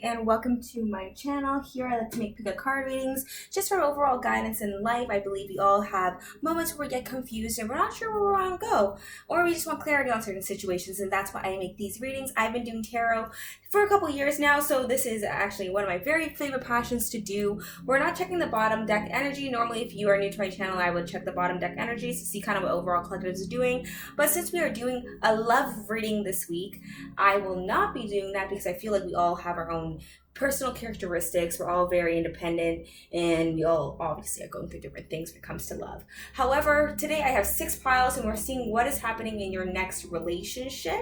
and welcome to my channel. Here I like to make pick-up card readings just for overall guidance in life. I believe we all have moments where we get confused and we're not sure where we want to go, or we just want clarity on certain situations, and that's why I make these readings. I've been doing tarot for a couple years now, so this is actually one of my very favorite passions to do. We're not checking the bottom deck energy. Normally, if you are new to my channel, I would check the bottom deck energies to see kind of what overall collective is doing, but since we are doing a love reading this week, I will not be doing that because I feel like we all have our own personal characteristics. We're all very independent and we all obviously are going through different things when it comes to love. However, today I have 6 piles and we're seeing what is happening in your next relationship.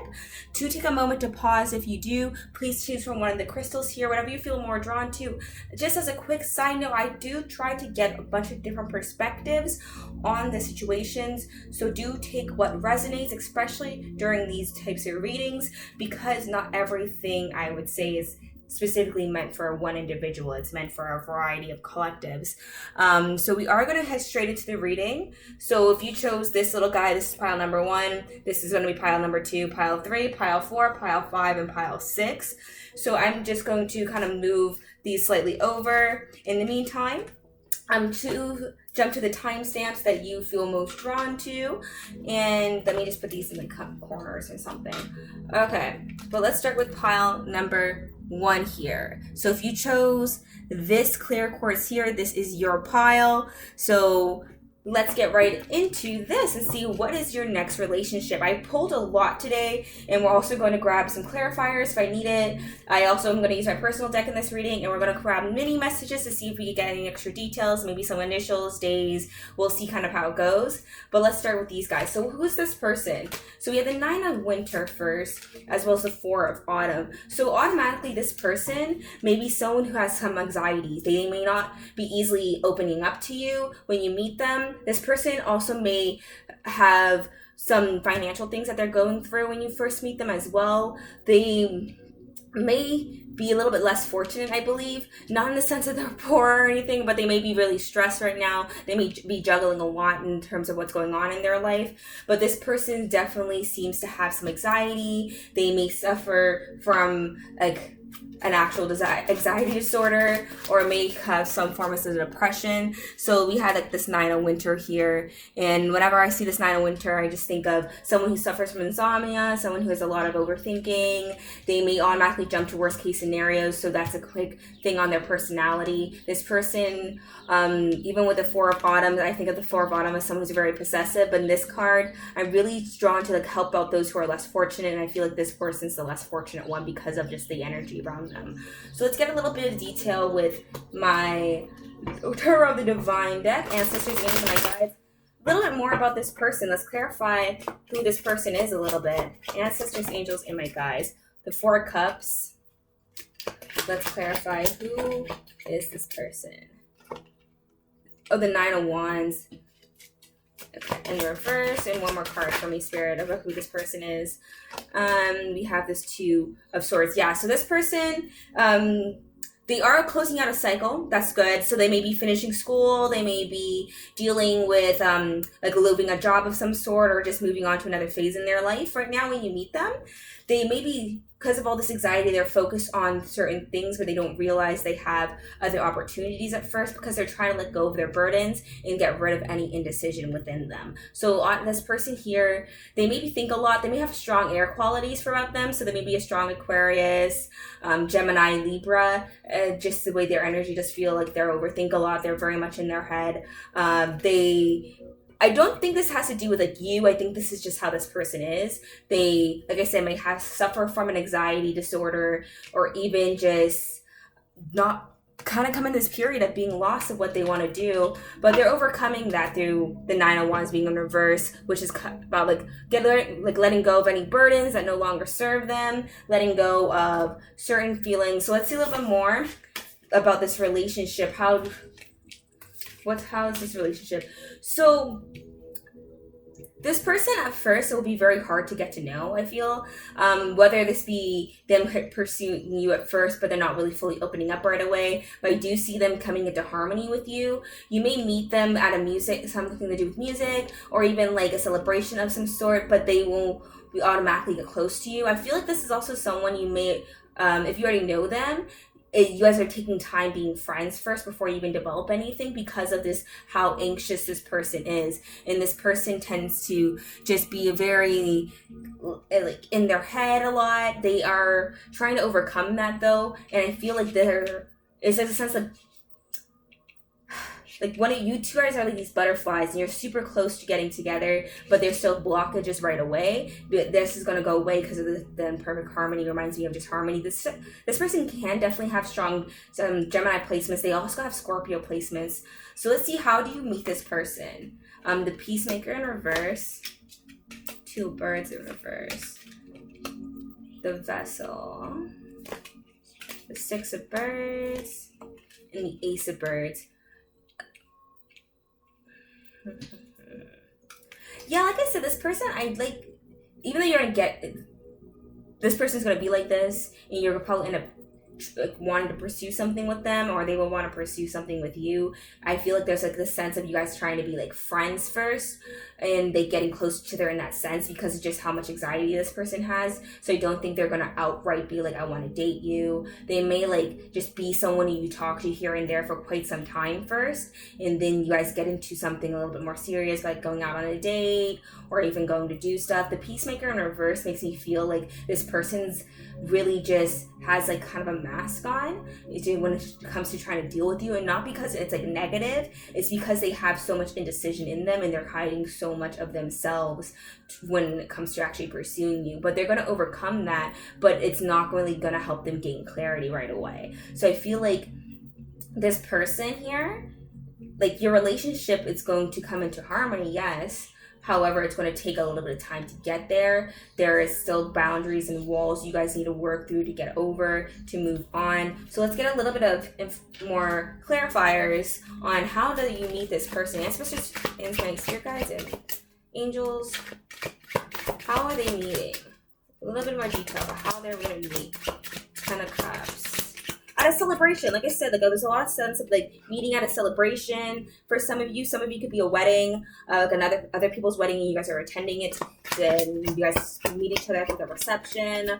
To take a moment to pause, if you do, please choose from one of the crystals here, whatever you feel more drawn to. Just as a quick side note, I do try to get a bunch of different perspectives on the situations, so do take what resonates, especially during these types of readings, because not everything I would say is specifically meant for one individual. It's meant for a variety of collectives. So we are going to head straight into the reading. So if you chose this little guy, this is pile number 1. This is going to be pile number 2, pile 3, pile 4, pile 5, and pile 6. So I'm just going to kind of move these slightly over. In the meantime, I'm to jump to the timestamps that you feel most drawn to, and let me just put these in the corners or something. Okay, but let's start with pile number 1 here. So if you chose this clear quartz here, this is your pile. So let's get right into this and see what is your next relationship. I pulled a lot today, and we're also going to grab some clarifiers if I need it. I also am going to use my personal deck in this reading, and we're going to grab mini messages to see if we can get any extra details, maybe some initials, days. We'll see kind of how it goes. But let's start with these guys. So who's this person? So we have the 9 of Winter first, as well as the 4 of Autumn. So automatically this person may be someone who has some anxieties. They may not be easily opening up to you when you meet them. This person also may have some financial things that they're going through when you first meet them as well. They may be a little bit less fortunate, I believe. Not in the sense that they're poor or anything, but they may be really stressed right now. They may be juggling a lot in terms of what's going on in their life. But this person definitely seems to have some anxiety. They may suffer from like an actual anxiety disorder, or may have some form of depression. So we had like this 9 of Winter here, and whenever I see this 9 of Winter, I just think of someone who suffers from insomnia, someone who has a lot of overthinking. They may automatically jump to worst case scenarios, so that's a quick thing on their personality. This person, even with the 4 of Autumn, I think of the 4 of Autumn as someone who's very possessive, but in this card, I'm really drawn to like help out those who are less fortunate, and I feel like this person's the less fortunate one because of just the energy around them. So let's get a little bit of detail with my Tarot of the Divine deck, Ancestors, Angels, and my guides. A little bit more about this person. Let's clarify who this person is a little bit. Ancestors, Angels, and my guides. The 4 of Cups. Let's clarify who is this person. Oh, the 9 of Wands. Okay, in reverse, and one more card for me, Spirit, about who this person is. We have this 2 of Swords. Yeah, so this person, they are closing out a cycle. That's good. So they may be finishing school. They may be dealing with like leaving a job of some sort, or just moving on to another phase in their life. Right now, when you meet them, they may be, because of all this anxiety, they're focused on certain things, but they don't realize they have other opportunities at first because they're trying to let go of their burdens and get rid of any indecision within them. So this person here, they maybe think a lot. They may have strong air qualities about them. So they may be a strong Aquarius, Gemini, Libra, just the way their energy just feel like they're overthink a lot. They're very much in their head. I don't think this has to do with like you. I think this is just how this person is. They, like I said, may suffer from an anxiety disorder, or even just not kind of come in this period of being lost of what they want to do, but they're overcoming that through the 9 of Wands being in reverse, which is about like letting go of any burdens that no longer serve them, letting go of certain feelings. So let's see a little bit more about this relationship. How is this relationship? So this person at first, it will be very hard to get to know, I feel. Whether this be them pursuing you at first, but they're not really fully opening up right away. But I do see them coming into harmony with you. You may meet them at something to do with music, or even like a celebration of some sort, but they won't automatically get close to you. I feel like this is also someone you may, if you already know them, you guys are taking time being friends first before you even develop anything, because of this, how anxious this person is. And this person tends to just be very like in their head a lot. They are trying to overcome that though, and I feel like there is a sense of like one of you two guys are like these butterflies and you're super close to getting together, but there's still blockages right away. But this is going to go away because of the imperfect harmony. Reminds me of just harmony. This person can definitely have strong Gemini placements. They also have Scorpio placements. So let's see, how do you meet this person? The Peacemaker in reverse, two birds in reverse, the Vessel, the Six of Birds, and the Ace of Birds. Yeah, like I said, this person, I like, even though you're gonna get, this person's gonna be like this, and you're probably end up like wanting to pursue something with them, or they will want to pursue something with you. I feel like there's like this sense of you guys trying to be like friends first, and they getting close to each other in that sense because of just how much anxiety this person has. So I don't think they're gonna outright be like, I want to date you. They may like just be someone you talk to here and there for quite some time first, and then you guys get into something a little bit more serious, like going out on a date or even going to do stuff. The Peacemaker in reverse makes me feel like this person's really just has like kind of a mask on when it comes to trying to deal with you, and not because it's like negative, it's because they have so much indecision in them and they're hiding so much of themselves when it comes to actually pursuing you. But they're going to overcome that, but it's not really going to help them gain clarity right away. So I feel like this person here, like your relationship is going to come into harmony, yes. However, it's going to take a little bit of time to get there. There is still boundaries and walls you guys need to work through to get over, to move on. So let's get a little bit of more clarifiers on how do you meet this person, especially in my spirit guides and angels. How are they meeting? A little bit more detail about how they're going to meet. Ten of Cups. At a celebration, like I said, like there's a lot of sense of like meeting at a celebration. For some of you could be a wedding, like other people's wedding, and you guys are attending it. Then you guys meet each other at the reception.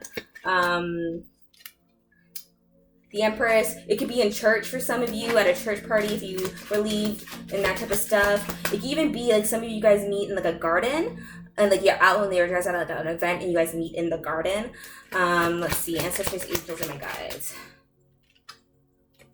The Empress, it could be in church for some of you, at a church party if you believe in that type of stuff. It could even be like some of you guys meet in like a garden. And like you're out when you're guys at an event and you guys meet in the garden. Let's see, ancestors, angels, and my guides.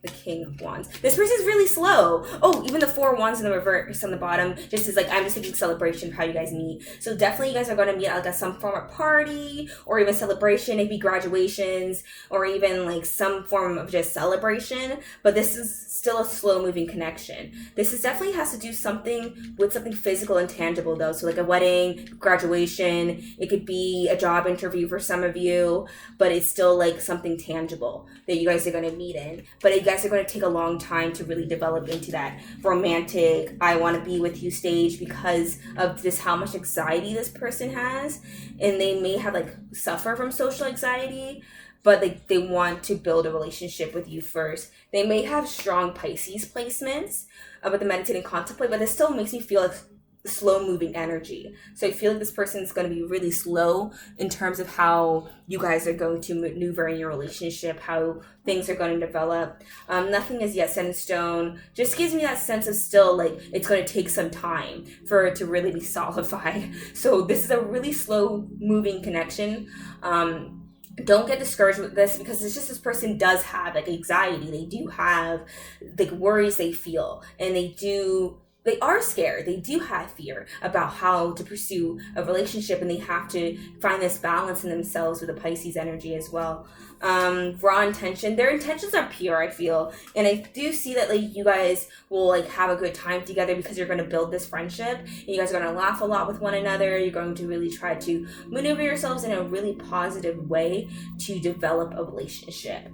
The King of Wands. This person's really slow. Oh, even the Four of Wands in the reverse on the bottom just is like, I'm just thinking celebration for how you guys meet. So definitely you guys are going to meet at like some form of party or even celebration. It could be graduations or even like some form of just celebration. But this is still a slow moving connection. This is definitely has to do something with something physical and tangible though. So like a wedding, graduation, it could be a job interview for some of you, but it's still like something tangible that you guys are going to meet in. But you guys are going to take a long time to really develop into that romantic, I want to be with you stage because of this, how much anxiety this person has. And they may have like suffer from social anxiety, but like they want to build a relationship with you first. They may have strong Pisces placements with the meditate and contemplate, but it still makes me feel like slow moving energy. So I feel like this person is going to be really slow in terms of how you guys are going to maneuver in your relationship, how things are going to develop. Nothing is yet set in stone. Just gives me that sense of still like it's going to take some time for it to really be solidified. So this is a really slow moving connection. Don't get discouraged with this because it's just this person does have like anxiety. They do have like worries they feel, and they are scared. They do have fear about how to pursue a relationship, and they have to find this balance in themselves with the Pisces energy as well. Raw intention. Their intentions are pure, I feel. And I do see that like you guys will like have a good time together because you're going to build this friendship. And you guys are going to laugh a lot with one another. You're going to really try to maneuver yourselves in a really positive way to develop a relationship.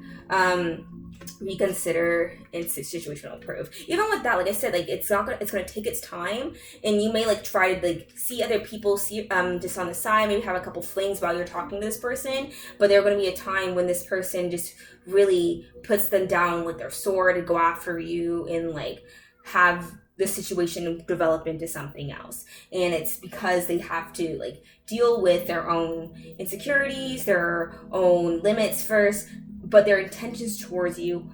Reconsider and situational proof. Even with that, like I said, like it's gonna take its time, and you may like try to like see other people just on the side, maybe have a couple flings while you're talking to this person, but there's gonna be a time when this person just really puts them down with their sword and go after you and like have the situation develop into something else. And it's because they have to like deal with their own insecurities, their own limits first, but their intentions towards you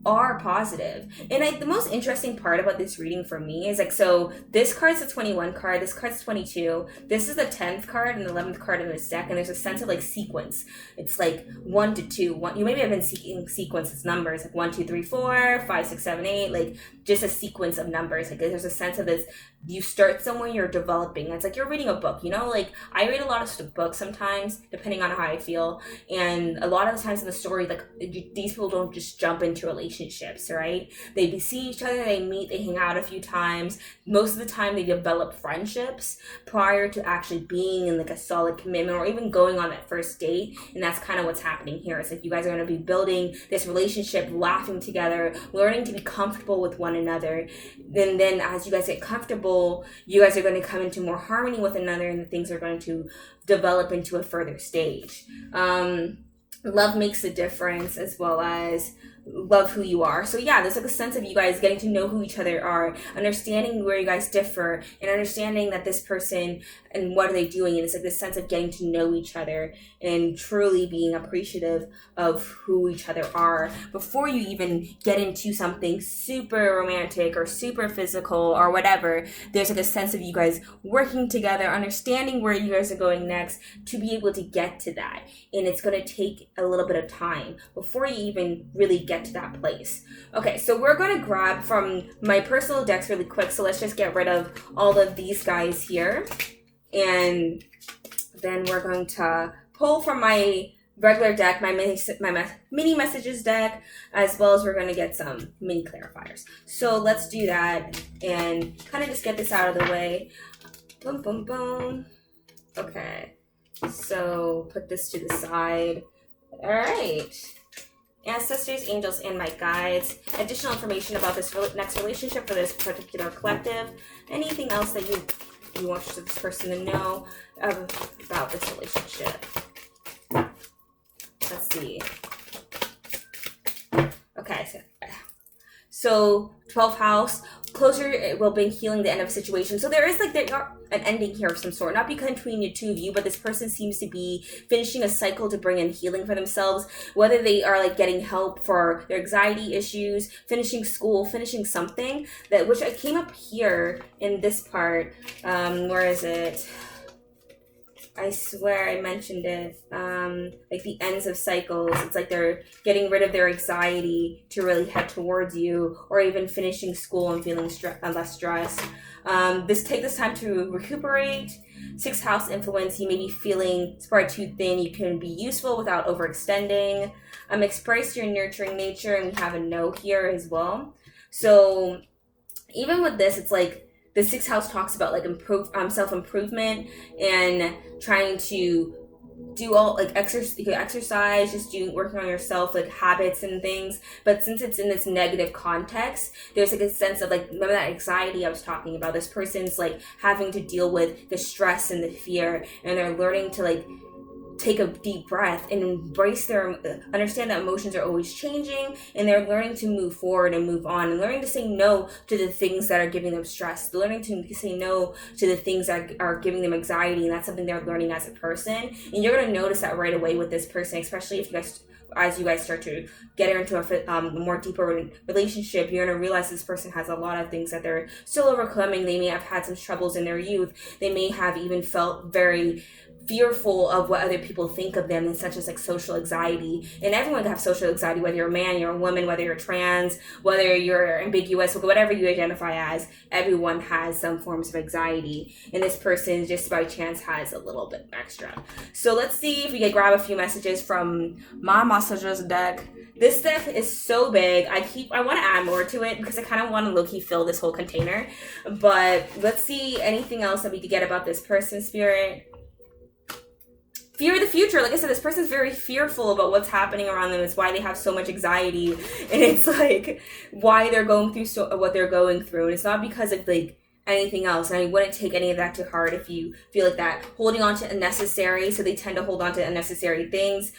are positive. And the most interesting part about this reading for me is like, so this card's a 21 card, this card's 22, this is the 10th card and the 11th card in this deck, and there's a sense of like sequence. It's like 1 to 2, you maybe have been seeking sequence as numbers, like 1 2 3 4 5 6 7 8, like just a sequence of numbers. Like there's a sense of this, you start somewhere, you're developing. It's like you're reading a book, you know, like I read a lot of books sometimes, depending on how I feel. And a lot of the times in the story, like these people don't just jump into relationships, right? They see each other, they meet, they hang out a few times. Most of the time they develop friendships prior to actually being in like a solid commitment or even going on that first date. And that's kind of what's happening here. It's like you guys are going to be building this relationship, laughing together, learning to be comfortable with one another. And then as you guys get comfortable, you guys are going to come into more harmony with another, and things are going to develop into a further stage. Love makes a difference, as well as love who you are. So yeah, there's like a sense of you guys getting to know who each other are, understanding where you guys differ, and understanding that this person and what are they doing. And it's like this sense of getting to know each other and truly being appreciative of who each other are before you even get into something super romantic or super physical or whatever. There's like a sense of you guys working together, understanding where you guys are going next to be able to get to that. And it's going to take a little bit of time before you even really get to that place. Okay, so we're going to grab from my personal decks really quick. So let's just get rid of all of these guys here. And then we're going to pull from my regular deck, my mini messages deck, as well as we're going to get some mini clarifiers. So let's do that and kind of just get this out of the way. Boom, boom, boom. Okay, so put this to the side. All right. Ancestors, angels, and my guides. Additional information about this next relationship for this particular collective. Anything else that you want this person to know about this relationship. Let's see. Okay, so 12th house. Closure, it will bring healing, the end of a situation. So there is like an ending here of some sort, not between the two of you, but this person seems to be finishing a cycle to bring in healing for themselves, whether they are like getting help for their anxiety issues, finishing school, finishing something, that which I came up here in this part. Where is it? I swear I mentioned it. Like the ends of cycles. It's like they're getting rid of their anxiety to really head towards you, or even finishing school and feeling less stressed. Take this time to recuperate. 6th house influence. You may be feeling spread too thin. You can be useful without overextending. Express your nurturing nature, and we have a no here as well. So even with this, it's like the 6th house talks about like self-improvement and trying to do all like exercise, just working on yourself, like habits and things. But since it's in this negative context, there's like a sense of like, remember that anxiety I was talking about? This person's like having to deal with the stress and the fear, and they're learning to like take a deep breath and understand that emotions are always changing, and they're learning to move forward and move on, and learning to say no to the things that are giving them stress, learning to say no to the things that are giving them anxiety. And that's something they're learning as a person, and you're going to notice that right away with this person, especially if as you guys start to get into a more deeper relationship. You're going to realize this person has a lot of things that they're still overcoming. They may have had some troubles in their youth. They may have even felt very fearful of what other people think of them, and such as like social anxiety. And everyone can have social anxiety, whether you're a man, you're a woman, whether you're trans, whether you're ambiguous, whatever you identify as. Everyone has some forms of anxiety, and this person just by chance has a little bit extra. So let's see if we can grab a few messages from my messages deck. This deck is so big. I want to add more to it because I kind of want to low-key fill this whole container. But let's see anything else that we could get about this person, Spirit. Fear of the future. Like I said, this person's very fearful about what's happening around them. It's why they have so much anxiety, and it's like why they're going through what they're going through. And it's not because of like anything else. And I wouldn't take any of that to heart if you feel like that. Holding on to unnecessary, so they tend to hold on to unnecessary things.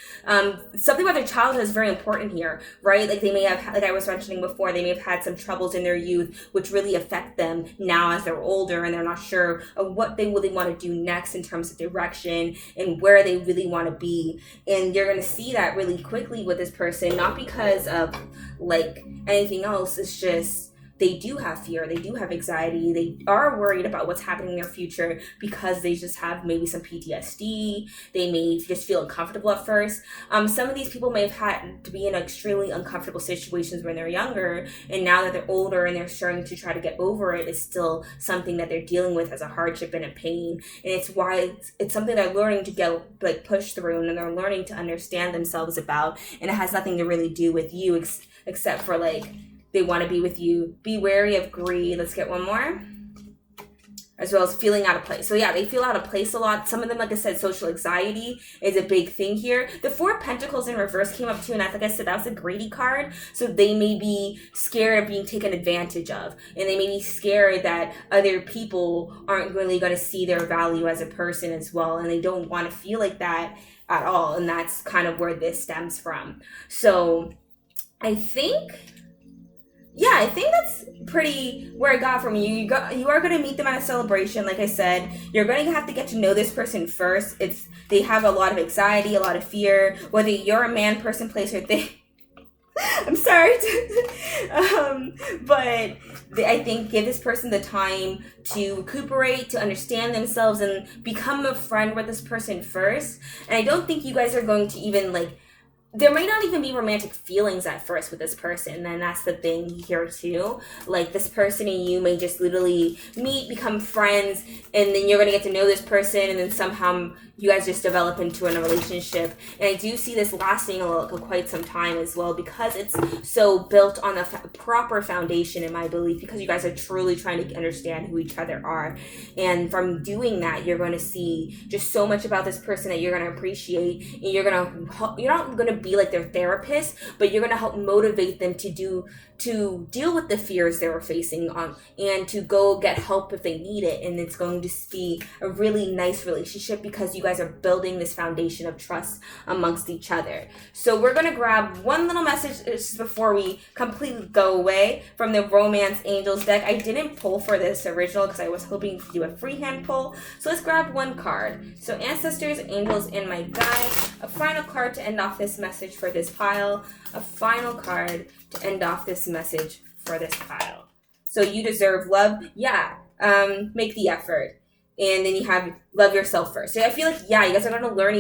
Something about their childhood is very important here, right? Like they may have, like I was mentioning before, they may have had some troubles in their youth, which really affect them now as they're older and they're not sure of what they really want to do next in terms of direction and where they really want to be. And you're going to see that really quickly with this person, not because of like anything else. It's just they do have fear, they do have anxiety, they are worried about what's happening in their future because they just have maybe some PTSD, they may just feel uncomfortable at first. Some of these people may have had to be in extremely uncomfortable situations when they're younger, and now that they're older and they're starting to try to get over it, it's still something that they're dealing with as a hardship and a pain. And it's why it's something they're learning to get like pushed through, and they're learning to understand themselves about, and it has nothing to really do with you except for like they want to be with you. Be wary of greed. Let's get one more. As well as feeling out of place. So yeah, they feel out of place a lot. Some of them, like I said, social anxiety is a big thing here. The Four of Pentacles in reverse came up too, and like I said, that was a greedy card. So they may be scared of being taken advantage of, and they may be scared that other people aren't really going to see their value as a person as well, and they don't want to feel like that at all. And that's kind of where this stems from. So I think that's pretty where I got from you. You are going to meet them at a celebration. Like I said, you're going to have to get to know this person first. They have a lot of anxiety, a lot of fear, whether you're a man, person, place, or thing. I'm sorry. But I think give this person the time to recuperate, to understand themselves, and become a friend with this person first. And I don't think you guys are going to even like, there may not even be romantic feelings at first with this person, and that's the thing here too. Like this person and you may just literally meet, become friends, and then you're going to get to know this person, and then somehow you guys just develop into a relationship. And I do see this lasting quite some time as well, because it's so built on a proper foundation, in my belief, because you guys are truly trying to understand who each other are. And from doing that, you're going to see just so much about this person that you're going to appreciate, and you're not going to be like their therapist, but you're going to help motivate them to deal with the fears they were facing and to go get help if they need it. And it's going to be a really nice relationship because you guys are building this foundation of trust amongst each other. So we're going to grab one little message before we completely go away from the Romance Angels deck. I didn't pull for this original because I was hoping to do a freehand pull. So let's grab one card. So Ancestors, Angels, and my guide. A final card to end off this message for this pile. A final card to end off this message for this pile. So you deserve love. Yeah. Make the effort. And then you have love yourself first. So I feel like, yeah, you guys are going to learn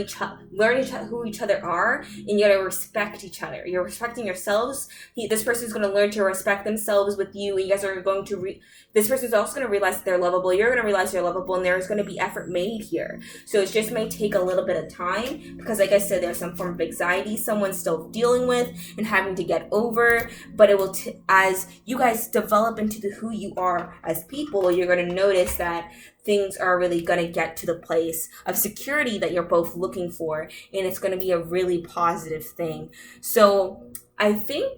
who each other are, and you got to respect each other. You're respecting yourselves. This person's going to learn to respect themselves with you, and you guys are going to this person's also going to realize that they're lovable. You're going to realize you're lovable, and there's going to be effort made here. So it just may take a little bit of time because, like I said, there's some form of anxiety someone's still dealing with and having to get over. But it will, as you guys develop into who you are as people, you're going to notice that things are really going to get to the place of security that you're both looking for, and it's going to be a really positive thing. So I think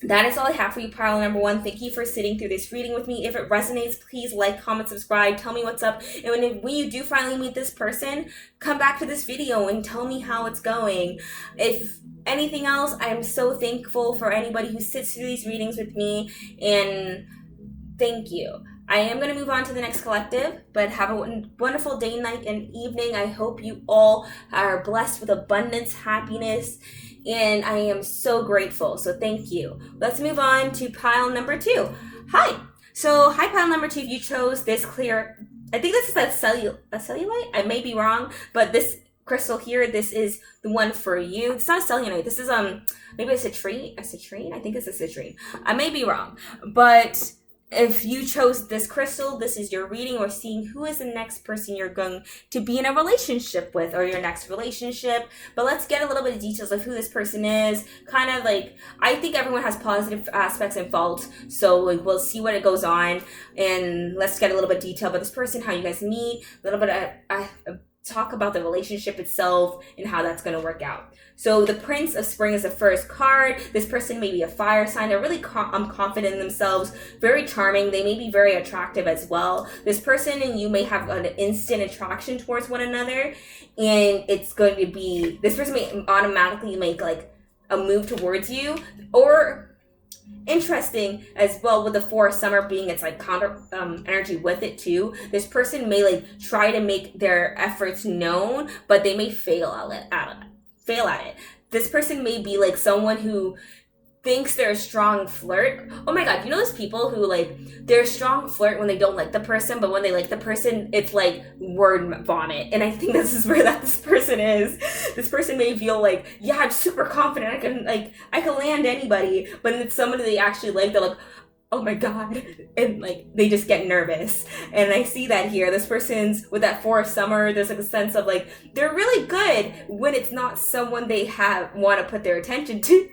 that is all I have for you, pile number one. Thank you for sitting through this reading with me. If it resonates, please like, comment, subscribe, tell me what's up. And when you do finally meet this person, come back to this video and tell me how it's going. If anything else, I am so thankful for anybody who sits through these readings with me, and thank you. I am going to move on to the next collective, but have a wonderful day, night, and evening. I hope you all are blessed with abundance, happiness, and I am so grateful. So thank you. Let's move on to pile number two. Hi. So hi, pile number two. If you chose this clear, I think this is a cellulite. I may be wrong, but this crystal here, this is the one for you. It's not a cellulite. This is maybe a citrine. A citrine? I think it's a citrine. I may be wrong, but if you chose this crystal, this is your reading or seeing who is the next person you're going to be in a relationship with, or your next relationship. But let's get a little bit of details of who this person is. Kind of like, I think everyone has positive aspects and faults, so like, we'll see what it goes on, and let's get a little bit of detail about this person, how you guys meet, a little bit of talk about the relationship itself and how that's going to work out. So the Prince of Spring is the first card. This person may be a fire sign. They're really confident in themselves, very charming. They may be very attractive as well. This person and you may have an instant attraction towards one another, and it's going to be, this person may automatically make like a move towards you. Or interesting as well with the Four of Summer being its like counter energy with it too. This person may like try to make their efforts known, but they may fail at it. This person may be like someone who thinks they're a strong flirt. Oh my god, you know those people who like, they're a strong flirt when they don't like the person, but when they like the person, it's like word vomit. And I think this is where this person is. This person may feel like, yeah, I'm super confident, I can land anybody, but then it's somebody they actually like, they're like, oh my god, and like they just get nervous. And I see that here. This person's with that Four of Summer, there's like a sense of like, they're really good when it's not someone they want to put their attention to.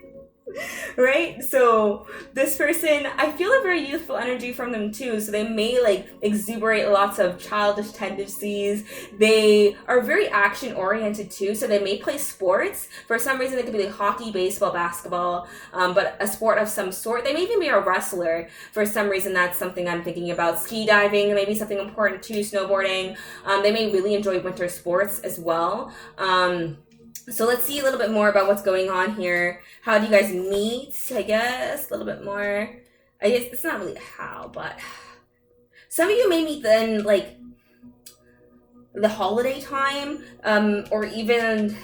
Right? So this person, I feel a very youthful energy from them too. So they may like exuberate lots of childish tendencies. They are very action oriented too. So they may play sports. For some reason, it could be like hockey, baseball, basketball, but a sport of some sort. They may even be a wrestler. For some reason, that's something I'm thinking about. Ski diving, maybe something important too, snowboarding. They may really enjoy winter sports as well. So let's see a little bit more about what's going on here. How do you guys meet? I guess a little bit more. I guess it's not really how, but some of you may meet then like the holiday time, or even,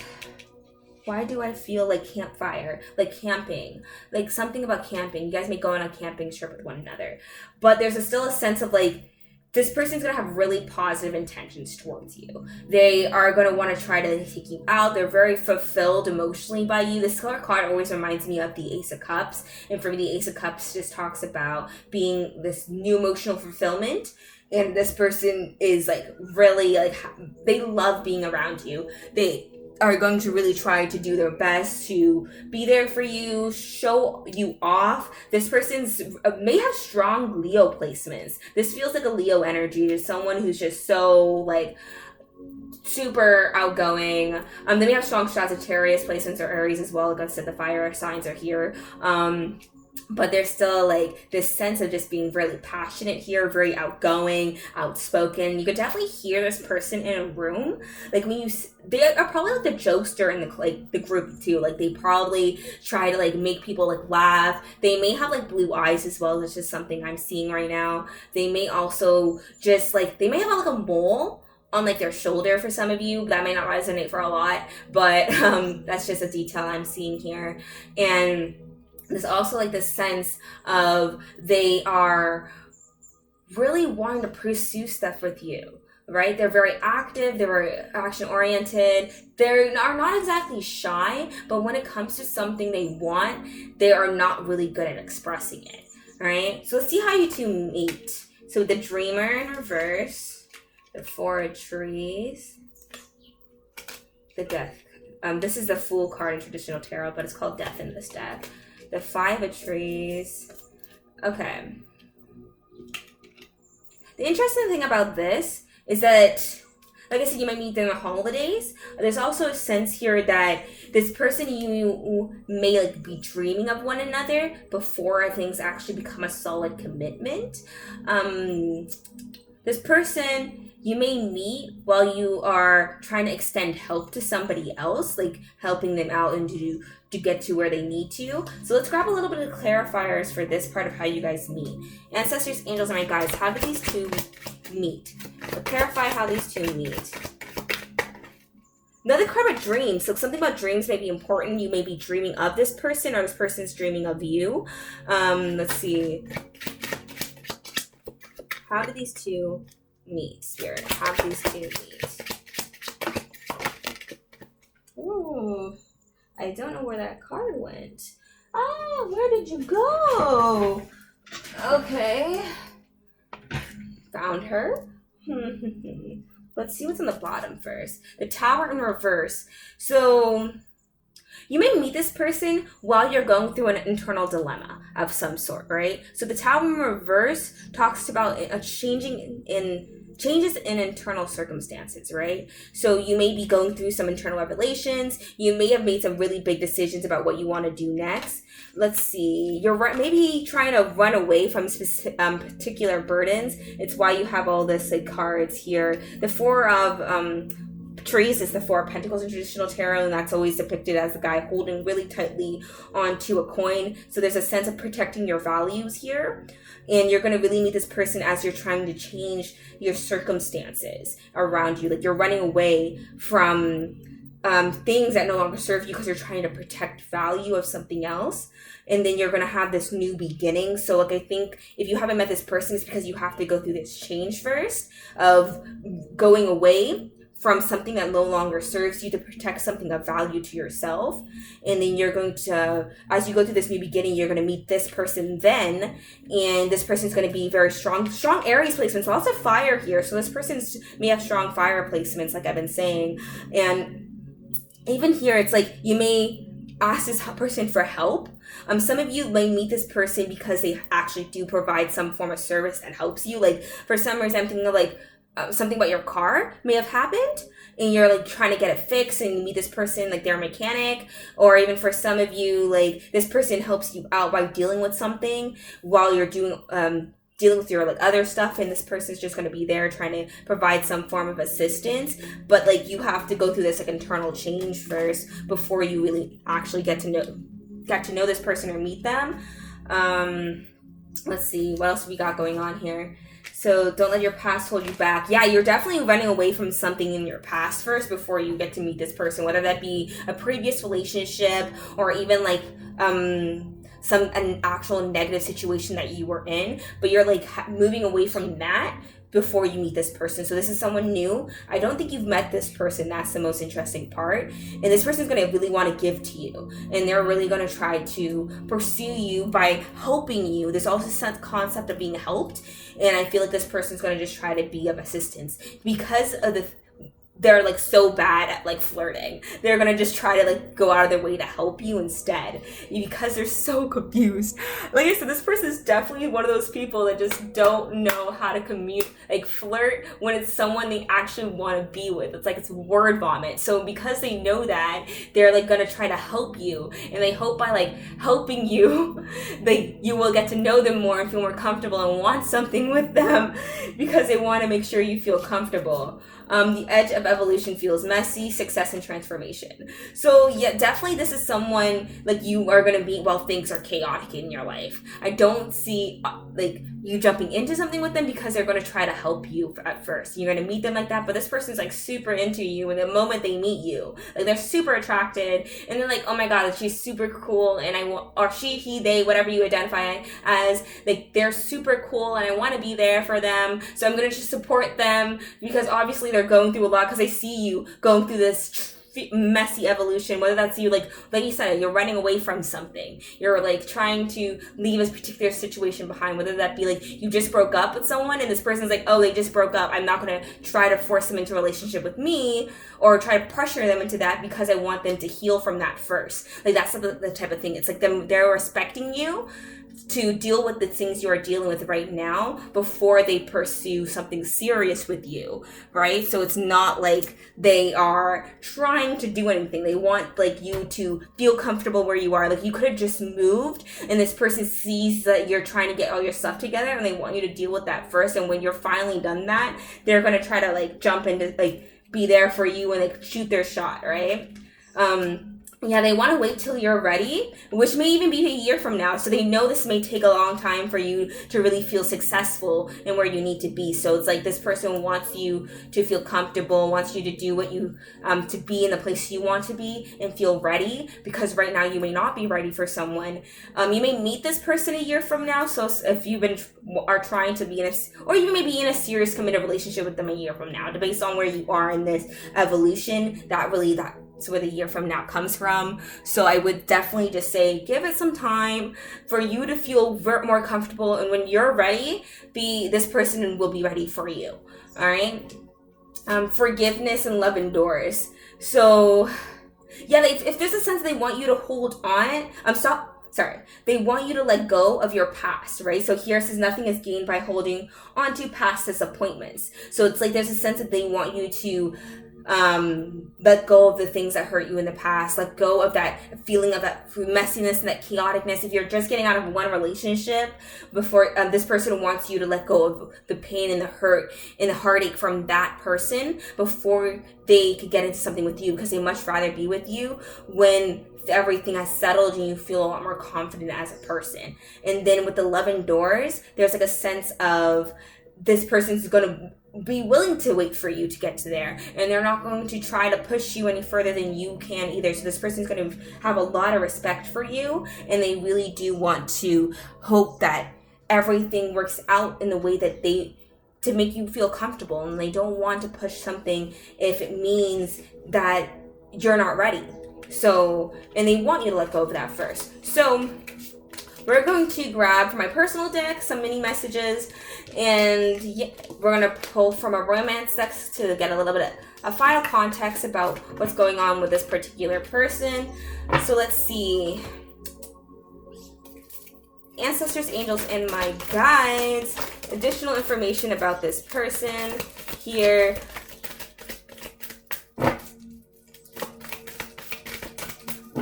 why do I feel like campfire, like camping, like something about camping. You guys may go on a camping trip with one another, but there's still a sense of like, this person's going to have really positive intentions towards you. They are going to want to try to take you out. They're very fulfilled emotionally by you. This color card always reminds me of the Ace of Cups. And for me, the Ace of Cups just talks about being this new emotional fulfillment. And this person is like really like, they love being around you. They are going to really try to do their best to be there for you, show you off. This person's may have strong Leo placements. This feels like a Leo energy. There's someone who's just so like super outgoing. They may have strong Sagittarius placements or Aries as well. Like I said, the fire signs are here. But there's still like this sense of just being really passionate here, very outgoing, outspoken. You could definitely hear this person in a room. Like when they are probably like the jokester in the group too. Like they probably try to like make people like laugh. They may have like blue eyes as well. That's just something I'm seeing right now. They may also just like, they may have like a mole on like their shoulder for some of you. That may not resonate for a lot, but that's just a detail I'm seeing here. And there's also like this sense of they are really wanting to pursue stuff with you, right? They're very active, they're very action oriented. They are not exactly shy, but when it comes to something they want, they are not really good at expressing it, right? So let's see how you two meet. So the Dreamer in reverse, the Four of Trees, the Death. This is the Fool card in traditional tarot, but it's called Death in this deck. The Five of Trees. Okay. The interesting thing about this is that, like I said, you might meet during the holidays. There's also a sense here that this person, you may like be dreaming of one another before things actually become a solid commitment. This person you may meet while you are trying to extend help to somebody else, like helping them out and to get to where they need to. So let's grab a little bit of clarifiers for this part of how you guys meet. Ancestors, angels, and my guides, how do these two meet? So clarify how these two meet. Another card about dreams. So something about dreams may be important. You may be dreaming of this person or this person's dreaming of you. Let's see. How do these two meet, Spirit? How do these two meet? Ooh. I don't know where that card went. Ah, where did you go? Okay. Found her. Let's see what's on the bottom first. The Tower in reverse. So you may meet this person while you're going through an internal dilemma of some sort, right? So the Tower in reverse talks about a changing in changes in internal circumstances, right? So you may be going through some internal revelations. You may have made some really big decisions about what you want to do next. Let's see. You're maybe trying to run away from specific, particular burdens. It's why you have all this like cards here. The Four of trees is the Four of Pentacles in traditional tarot, and that's always depicted as the guy holding really tightly onto a coin. So there's a sense of protecting your values here, and you're going to really meet this person as you're trying to change your circumstances around you. Like you're running away from things that no longer serve you because you're trying to protect value of something else. And then you're going to have this new beginning. So like I think if you haven't met this person, it's because you have to go through this change first of going away from something that no longer serves you to protect something of value to yourself. And then you're going to, as you go through this new beginning, you're going to meet this person then. And this person's going to be very strong Aries placements, lots of fire here. So this person may have strong fire placements, like I've been saying. And even here, it's like you may ask this person for help. Some of you may meet this person because they actually do provide some form of service that helps you. Like for some reason, I'm thinking of like, something about your car may have happened and you're like trying to get it fixed and you meet this person like they're a mechanic. Or even for some of you, like this person helps you out by dealing with something while you're doing dealing with your like other stuff, and this person's just going to be there trying to provide some form of assistance. But like you have to go through this like internal change first before you really actually get to know this person or meet them. Let's see what else we got going on here. So don't let your past hold you back. Yeah, you're definitely running away from something in your past first before you get to meet this person, whether that be a previous relationship or even like an actual negative situation that you were in. But you're like moving away from that before you meet this person. So this is someone new. I don't think you've met this person. That's the most interesting part. And this person is going to really want to give to you. And they're really going to try to pursue you by helping you. There's also this concept of being helped. And I feel like this person's going to just try to be of assistance because of they're like so bad at like flirting. They're gonna just try to like go out of their way to help you instead because they're so confused. Like I said, this person is definitely one of those people that just don't know how to flirt when it's someone they actually want to be with. It's like it's word vomit. So because they know that, they're like gonna try to help you, and they hope by like helping you, you will get to know them more and feel more comfortable and want something with them because they want to make sure you feel comfortable. The edge of evolution feels messy, success and transformation. So yeah, definitely this is someone like you are going to meet while things are chaotic in your life. I don't see like you jumping into something with them because they're going to try to help you at first. You're going to meet them like that, but this person's like super into you, and the moment they meet you, like they're super attracted, and they're like, oh my god, she's super cool, and I want, or she, he, they, whatever you identify as, like they're super cool and I want to be there for them, so I'm going to just support them because obviously they're going through a lot because I see you going through this messy evolution, whether that's you like you said, you're running away from something, you're like trying to leave a particular situation behind, whether that be like you just broke up with someone and this person's like, oh, they just broke up, I'm not going to try to force them into a relationship with me or try to pressure them into that because I want them to heal from that first. Like that's the type of thing. It's like they're respecting you to deal with the things you are dealing with right now before they pursue something serious with you, right? So it's not like they are trying to do anything. They want like you to feel comfortable where you are. Like you could have just moved and this person sees that you're trying to get all your stuff together and they want you to deal with that first. And when you're finally done that, they're going to try to like jump into like be there for you and like shoot their shot, right? Yeah, they want to wait till you're ready, which may even be a year from now. So they know this may take a long time for you to really feel successful in where you need to be. So it's like this person wants you to feel comfortable, wants you to do what you, to be in the place you want to be and feel ready, because right now you may not be ready for someone. You may meet this person a year from now. So if you've are trying to be or you may be in a serious committed relationship with them a year from now, based on where you are in this evolution, that's where the year from now comes from. So I would definitely just say, give it some time for you to feel more comfortable. And when you're ready, this person will be ready for you. All right. Forgiveness and love endures. So yeah, if there's a sense they want you to hold on, They want you to let go of your past, right? So here it says nothing is gained by holding on to past disappointments. So it's like there's a sense that they want you to let go of the things that hurt you in the past, let go of that feeling of that messiness and that chaoticness. If you're just getting out of one relationship, before this person wants you to let go of the pain and the hurt and the heartache from that person before they could get into something with you, because they much rather be with you when everything has settled and you feel a lot more confident as a person. And then with the love and doors, there's like a sense of this person's going to be willing to wait for you to get to there, and they're not going to try to push you any further than you can either. So this person's going to have a lot of respect for you, and they really do want to hope that everything works out in the way that to make you feel comfortable, and they don't want to push something if it means that you're not ready. So, and they want you to let go of that first. So we're going to grab from my personal deck some mini messages, and we're going to pull from a romance deck to get a little bit of final context about what's going on with this particular person. So let's see. Ancestors, angels, and my guides. Additional information about this person here.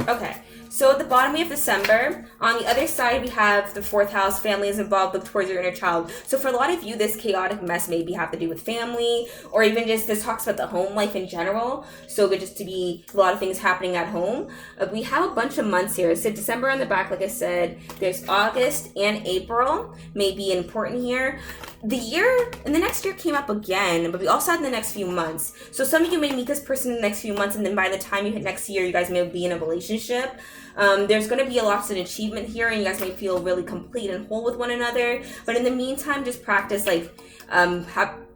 Okay. So at the bottom we have December. On the other side we have the 4th house, family is involved, look towards your inner child. So for a lot of you, this chaotic mess maybe have to do with family, or even just this talks about the home life in general. So it could just to be a lot of things happening at home. We have a bunch of months here. So December on the back, like I said, there's August and April may be important here. The year and the next year came up again, but we also had in the next few months. So some of you may meet this person in the next few months, and then by the time you hit next year, you guys may be in a relationship. There's going to be a lot of achievement here, and you guys may feel really complete and whole with one another. But in the meantime, just practice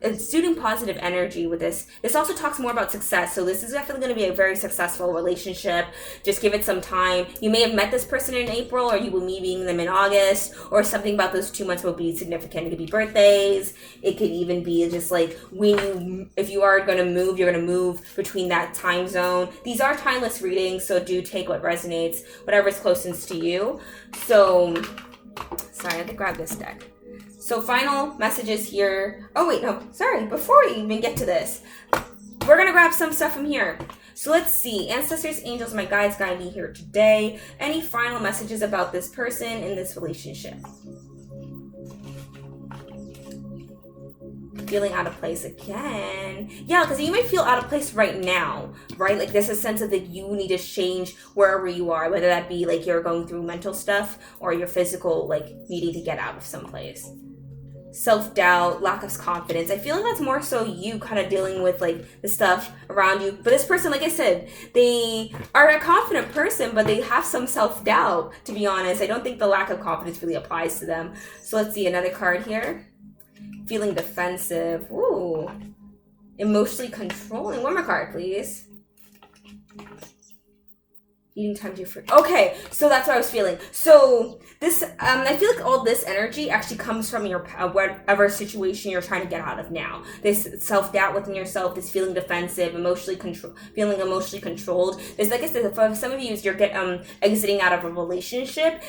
exuding positive energy with this. This also talks more about success. So this is definitely going to be a very successful relationship. Just give it some time. You may have met this person in April, or you will be meeting them in August, or something about those 2 months will be significant. It could be birthdays. It could even be just like if you are going to move, you're going to move between that time zone. These are timeless readings, so do take what resonates, whatever's closest to you. So, sorry, I have to grab this deck. So final messages here. Oh wait, no, sorry. Before we even get to this, we're going to grab some stuff from here. So let's see. Ancestors, angels, my guides guide me here today. Any final messages about this person in this relationship? Feeling out of place again. Yeah, because you might feel out of place right now, right? Like there's a sense of that you need to change wherever you are, whether that be like you're going through mental stuff or your physical, like needing to get out of someplace. Self-doubt, lack of confidence. I feel like that's more so you kind of dealing with like the stuff around you. But this person, like I said, they are a confident person, but they have some self-doubt, to be honest. I don't think the lack of confidence really applies to them. So let's see another card here. Feeling defensive. Ooh. Emotionally controlling. One more card, please. Eating time to fruit. Okay, so that's what I was feeling. So this, I feel like all this energy actually comes from your whatever situation you're trying to get out of now. This self-doubt within yourself, this feeling defensive, feeling emotionally controlled. There's, like I said, for some of you, you're exiting out of a relationship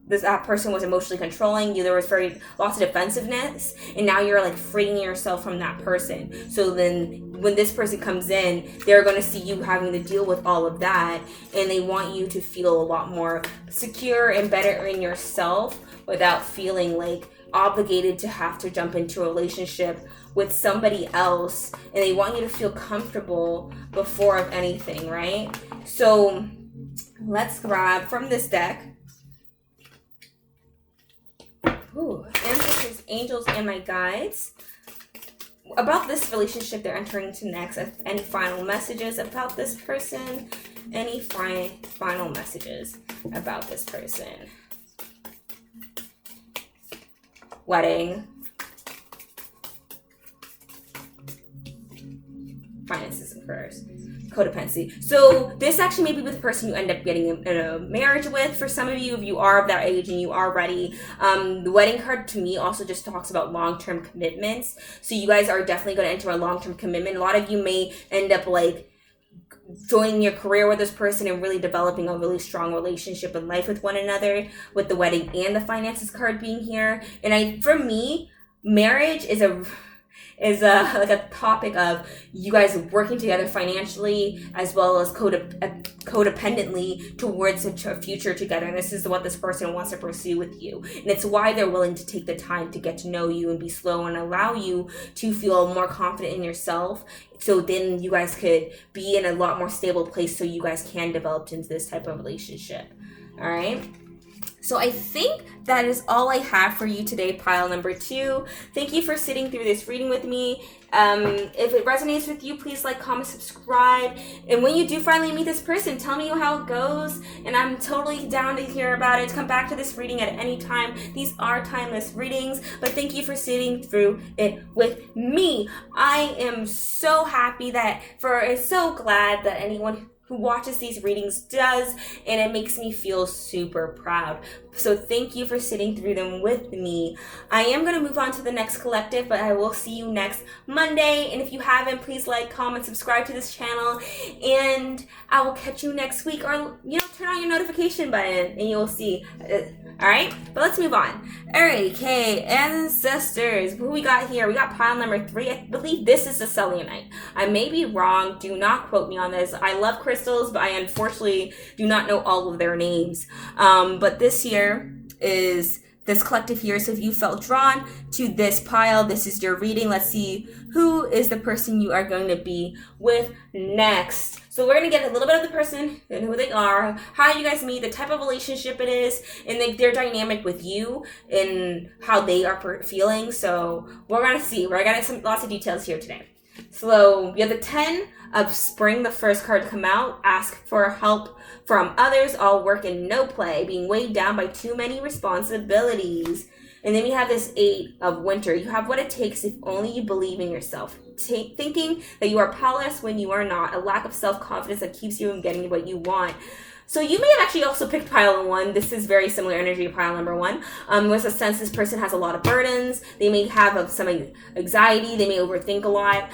that person was emotionally controlling you. There was lots of defensiveness, and now you're like freeing yourself from that person. So then when this person comes in, they're going to see you having to deal with all of that, and they want you to feel a lot more secure and better in yourself without feeling like obligated to have to jump into a relationship with somebody else, and they want you to feel comfortable before of anything, right? So let's grab from this deck. Ooh, ancestors, angels, and my guides. About this relationship they're entering into next. Any final messages about this person? Any final messages about this person? Wedding. Finances and prayers. Codependency. So this actually may be with the person you end up getting in a marriage with. For some of you, if you are of that age and you are ready, the wedding card to me also just talks about long-term commitments. So you guys are definitely going to enter a long-term commitment. A lot of you may end up like joining your career with this person and really developing a really strong relationship in life with one another, with the wedding and the finances card being here. And for me, marriage is a like a topic of you guys working together financially as well as codependently towards a future together. And this is what this person wants to pursue with you. And it's why they're willing to take the time to get to know you and be slow and allow you to feel more confident in yourself. So then you guys could be in a lot more stable place so you guys can develop into this type of relationship. All right. So I think that is all I have for you today, pile number 2. Thank you for sitting through this reading with me. If it resonates with you, please like, comment, subscribe. And when you do finally meet this person, tell me how it goes. And I'm totally down to hear about it. Come back to this reading at any time. These are timeless readings. But thank you for sitting through it with me. I am so happy so glad that anyone who watches these readings does, and it makes me feel super proud. So thank you for sitting through them with me. I am going to move on to the next collective, but I will see you next Monday. And if you haven't, please like, comment, subscribe to this channel, and I will catch you next week. Or, turn on your notification button and you'll see. All right, but let's move on. All right, okay, ancestors. Who we got here? We got pile number 3. I believe this is the selenite. I may be wrong. Do not quote me on this. I love crystals, but I unfortunately do not know all of their names. But this here is this collective here. So if you felt drawn to this pile, this is your reading. Let's see who is the person you are going to be with next. So we're going to get a little bit of the person and who they are, how you guys meet, the type of relationship it is, and their dynamic with you and how they are feeling. So we're going to see. We're going to get lots of details here today. So we have the 10 of spring, the first card to come out. Ask for help from others, all work and no play, being weighed down by too many responsibilities. And then we have this 8 of winter. You have what it takes if only you believe in yourself. Thinking that you are powerless when you are not. A lack of self-confidence that keeps you from getting what you want. So you may have actually also picked pile 1. This is very similar energy to pile number 1. There's a sense this person has a lot of burdens. They may have some anxiety. They may overthink a lot.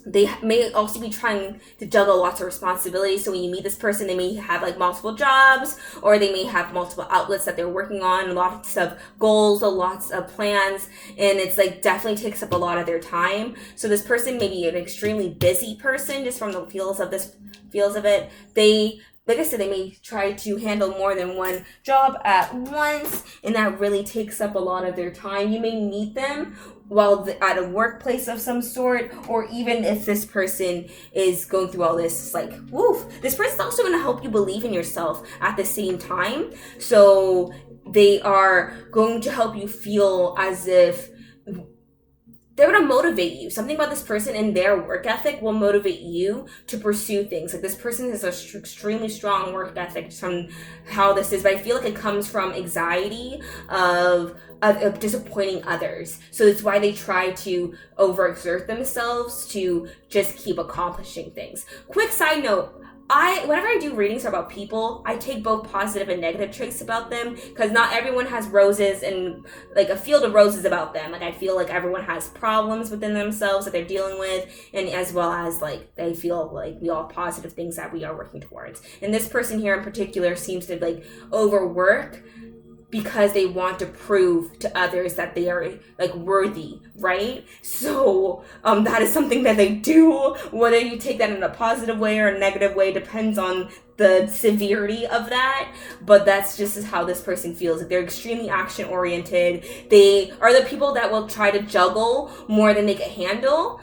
They may also be trying to juggle lots of responsibilities. So when you meet this person, they may have like multiple jobs, or they may have multiple outlets that they're working on, lots of goals, lots of plans, and it's like definitely takes up a lot of their time. So this person may be an extremely busy person, just from the feels of it. Like I said, they may try to handle more than one job at once, and that really takes up a lot of their time. You may meet them while at a workplace of some sort, or even if this person is going through all this, it's like, woof. This person's also going to help you believe in yourself at the same time. So they are going to help you feel as if they're going to motivate you. Something about this person and their work ethic will motivate you to pursue things. Like this person has an extremely strong work ethic from how this is, but I feel like it comes from anxiety of disappointing others. So that's why they try to overexert themselves to just keep accomplishing things. Quick side note, whenever I do readings about people, I take both positive and negative traits about them, because not everyone has roses and like a field of roses about them. Like I feel like everyone has problems within themselves that they're dealing with, and as well as like they feel like we all have positive things that we are working towards. And this person here in particular seems to like overwork because they want to prove to others that they are like worthy, right? So that is something that they do. Whether you take that in a positive way or a negative way depends on the severity of that, but that's just how this person feels. They're extremely action oriented. They are the people that will try to juggle more than they can handle,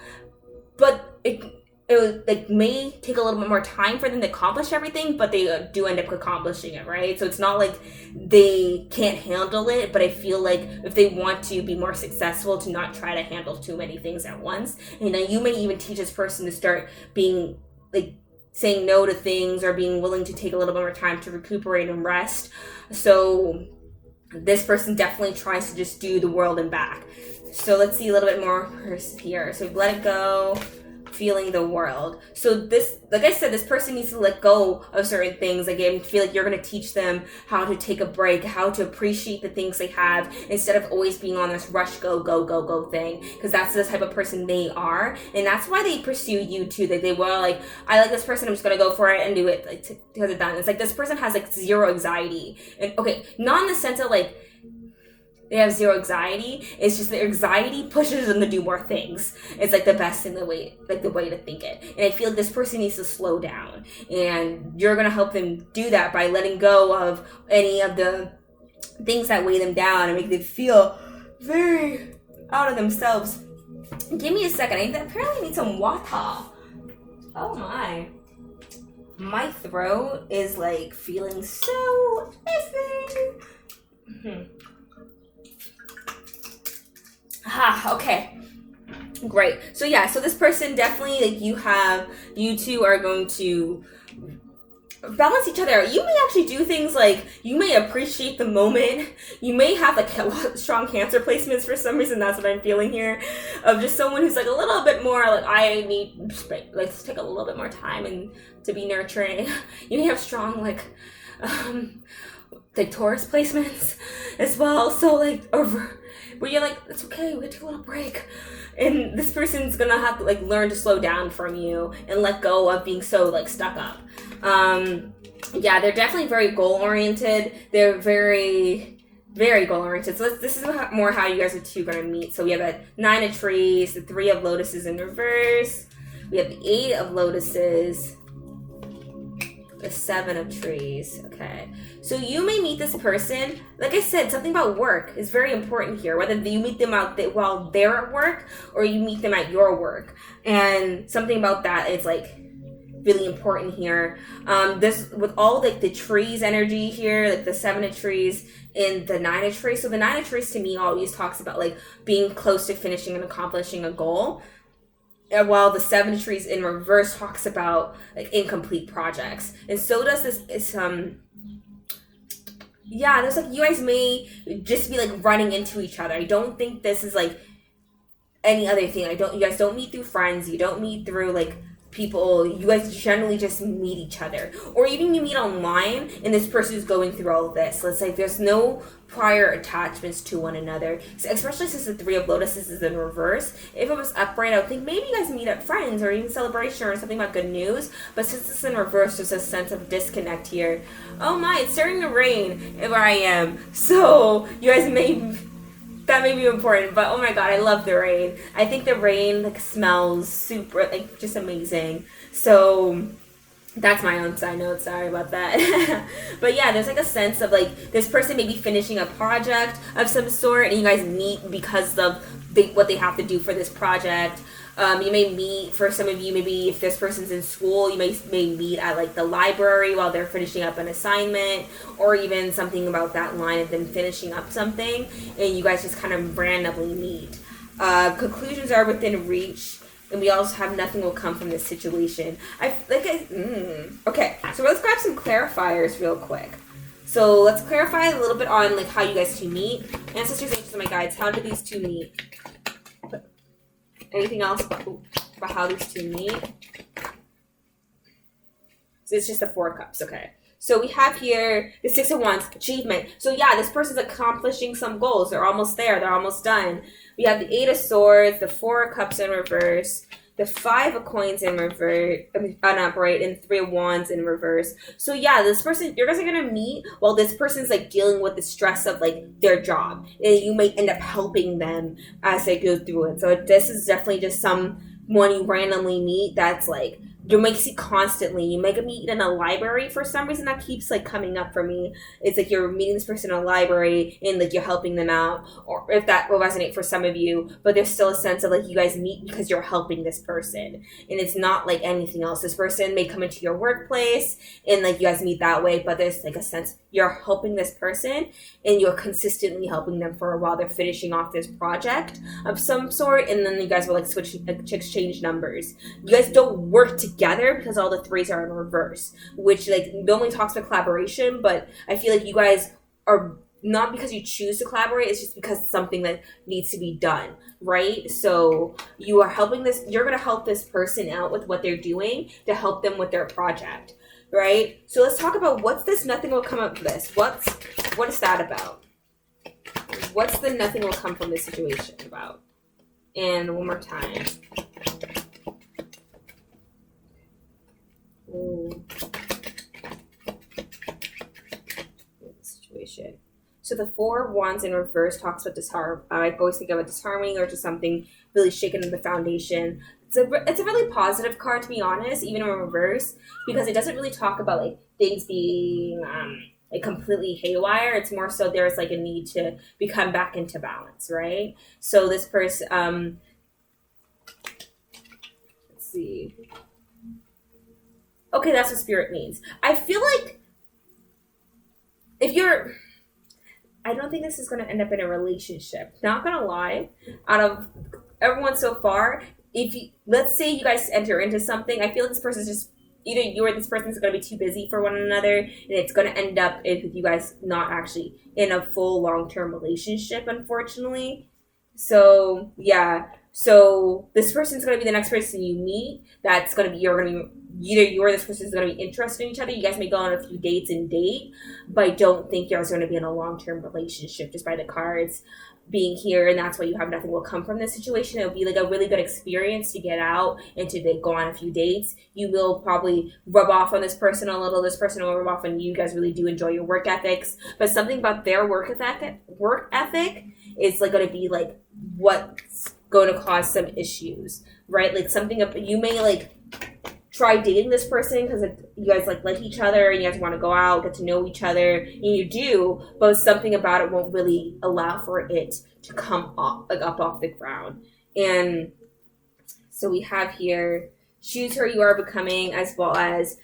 but it may take a little bit more time for them to accomplish everything, but they do end up accomplishing it, right? So it's not like they can't handle it, but I feel like if they want to be more successful, to not try to handle too many things at once. And you may even teach this person to start being like saying no to things, or being willing to take a little bit more time to recuperate and rest. So this person definitely tries to just do the world and back. So let's see a little bit more here. So let it go. feeling the world. So this, like I said, this person needs to let go of certain things. Like, I feel like you're going to teach them how to take a break, how to appreciate the things they have instead of always being on this rush, go, go, go, go thing. Because that's the type of person they are. And that's why they pursue you too. They were like, I like this person, I'm just going to go for it and do it, like, because it's done. It's like this person has like zero anxiety. And okay, not in the sense of like, they have zero anxiety. It's just their anxiety pushes them to do more things. It's like the best thing, the way to think it. And I feel like this person needs to slow down. And you're going to help them do that by letting go of any of the things that weigh them down and make them feel very out of themselves. Give me a second. I apparently need some water. Oh my. My throat is like feeling so iffy. Okay. Great. So yeah, so this person definitely, like, you two are going to balance each other. You may actually do things like, you may appreciate the moment. You may have like strong Cancer placements for some reason. That's what I'm feeling here, of just someone who's like a little bit more like, I need, let's take a little bit more time and to be nurturing. You may have strong like Taurus placements as well. So like over where you're like, it's okay, we take a little break. And this person's gonna have to like learn to slow down from you and let go of being so like stuck up. Yeah, they're definitely very goal oriented. They're very, very goal oriented. So this is more how you guys are two gonna meet. So we have the 9 of trees, the 3 of lotuses in reverse. We have the 8 of lotuses, the 7 of trees. Okay, so you may meet this person. Like I said, something about work is very important here, whether you meet them out while they're at work or you meet them at your work. And something about that is like really important here. This, with all like the trees energy here, like the 7 of trees and the 9 of trees. So the 9 of trees to me always talks about like being close to finishing and accomplishing a goal. While the 7 trees in reverse talks about like incomplete projects. And so does this yeah, there's like, you guys may just be like running into each other. I don't think this is like any other thing. You guys don't meet through friends. You don't meet through like people. You guys generally just meet each other. Or even you meet online and this person is going through all of this. Let's say there's no prior attachments to one another. So especially since the 3 of lotuses is in reverse. If it was upright, I would think maybe you guys meet at friends or even celebration or something about good news. But since it's in reverse, there's a sense of disconnect here. Oh my, it's starting to rain where I am. So you guys that may be important, but oh my god, I love the rain. I think the rain like smells super, like, just amazing. So that's my own side note, sorry about that. But yeah, there's like a sense of like this person may be finishing a project of some sort and you guys meet because of what they have to do for this project. You may meet, for some of you, maybe if this person's in school, you may meet at like the library while they're finishing up an assignment, or even something about that line of them finishing up something, and you guys just kind of randomly meet. Conclusions are within reach, and we also have nothing will come from this situation. Okay, so let's grab some clarifiers real quick. So let's clarify a little bit on like how you guys two meet. Ancestors, angels, and my guides, how do these two meet? Anything else about how these two meet? So it's just the 4 of cups, okay. So we have here the 6 of wands, achievement. So yeah, this person's accomplishing some goals. They're almost there. They're almost done. We have the 8 of swords, the 4 of cups in reverse, the 5 of coins in reverse, upright, and 3 of wands in reverse. So yeah, this person, you guys are gonna meet while this person's like dealing with the stress of like their job. And you might end up helping them as they go through it. So this is definitely just someone you randomly meet that's like, you might see constantly. You might meet in a library. For some reason that keeps like coming up for me. It's like you're meeting this person in a library and like you're helping them out, or if that will resonate for some of you, but there's still a sense of like you guys meet because you're helping this person, and it's not like anything else. This person may come into your workplace and like you guys meet that way, but there's like a sense you're helping this person and you're consistently helping them for a while they're finishing off this project of some sort, and then you guys will like exchange numbers. You guys don't work together because all the 3s are in reverse, which like normally talks about collaboration, but I feel like you guys are not because you choose to collaborate, it's just because it's something that needs to be done, right? So you're going to help this person out with what they're doing to help them with their project, right? So let's talk about what's this nothing will come up from this. What is that about? What's the nothing will come from this situation about? And one more time. Situation. So the Four of Wands in reverse talks about disharmony. I always think of a disharmony or just something really shaken in the foundation. It's a really positive card, to be honest, even in reverse, because it doesn't really talk about like things being like completely haywire. It's more so there's like a need to become back into balance, right? So this person, let's see. Okay, that's what spirit means. I feel like I don't think this is going to end up in a relationship. Not going to lie. Out of everyone so far, let's say you guys enter into something, I feel like this person's just, either you or this person's going to be too busy for one another, and it's going to end up with you guys not actually in a full long-term relationship, unfortunately. So, yeah. So this person's going to be the next person you meet. That's going to be, either you or this person is going to be interested in each other. You guys may go on a few dates and date, but I don't think you guys are going to be in a long-term relationship just by the cards being here. And that's why you have nothing will come from this situation. It'll be like a really good experience to get out and to go on a few dates. You will probably rub off on this person a little. This person will rub off on you. You guys really do enjoy your work ethics, but something about their work ethic is like going to be like what's going to cause some issues, right? Like something you may like try dating this person because you guys like each other and you guys want to go out, get to know each other, and you do, but something about it won't really allow for it to come up off the ground. And so we have here, choose who you are becoming, as well as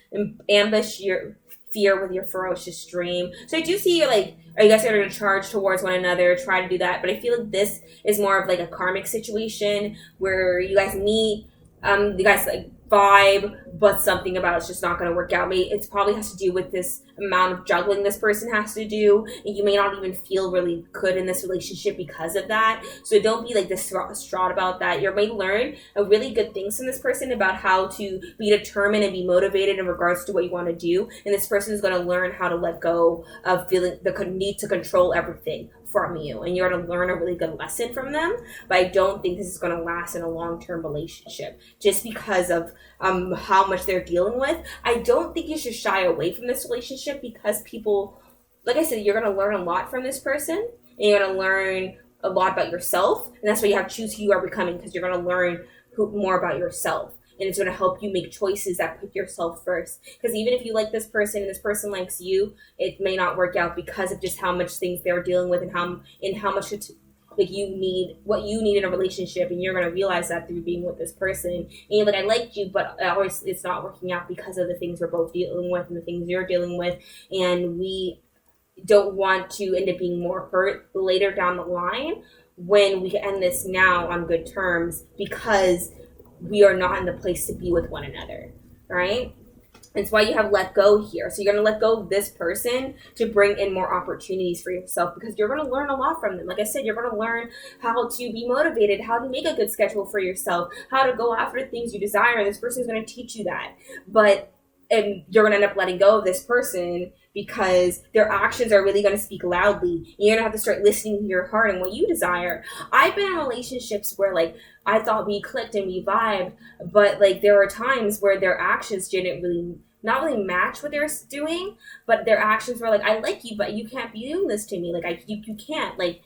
ambush your fear with your ferocious dream. So I do see like, are you guys going to charge towards one another, try to do that, but I feel like this is more of like a karmic situation where you guys meet, you guys like vibe, but something about it's just not going to work out. It probably has to do with this amount of juggling this person has to do, and you may not even feel really good in this relationship because of that. So don't be like distraught about that. You may learn a really good things from this person about how to be determined and be motivated in regards to what you want to do, and this person is going to learn how to let go of feeling the need to control everything from you, and you're going to learn a really good lesson from them. But I don't think this is going to last in a long-term relationship just because of how much they're dealing with. I don't think you should shy away from this relationship because people, like I said, you're going to learn a lot from this person, and you're going to learn a lot about yourself, and that's why you have to choose who you are becoming, because you're going to learn more about yourself. And it's going to help you make choices that put yourself first. Because even if you like this person and this person likes you, it may not work out because of just how much things they're dealing with and how much like you need what you need in a relationship. And you're going to realize that through being with this person. And you're like, I liked you, but it's not working out because of the things we're both dealing with and the things you're dealing with. And we don't want to end up being more hurt later down the line when we end this now on good terms, because we are not in the place to be with one another, right? It's why you have let go here. So you're going to let go of this person to bring in more opportunities for yourself, because you're going to learn a lot from them. Like I said, you're going to learn how to be motivated, how to make a good schedule for yourself, how to go after things you desire. This person is going to teach you that. And you're going to end up letting go of this person because their actions are really going to speak loudly. You're going to have to start listening to your heart and what you desire. I've been in relationships where like I thought we clicked and we vibed, but like there were times where their actions didn't really, not really match what they're doing, but their actions were like, I like you, but you can't be doing this to me. Like you can't, like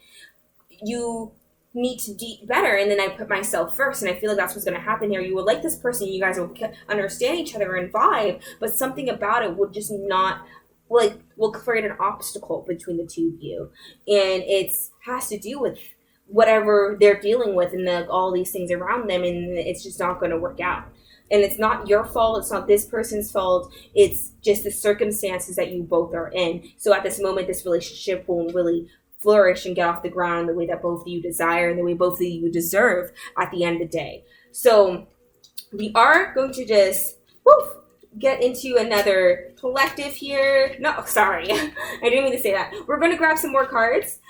you need to do better. And then I put myself first, and I feel like that's what's going to happen here. You will like this person, you guys will understand each other and vibe, but something about it would just not, like, will create an obstacle between the two of you. And it has to do with whatever they're dealing with and all these things around them, and it's just not going to work out. And it's not your fault, it's not this person's fault, it's just the circumstances that you both are in. So at this moment, this relationship won't really flourish and get off the ground the way that both of you desire and the way both of you deserve at the end of the day. So we are going to just get into another collective here. No, sorry. I didn't mean to say that. We're going to grab some more cards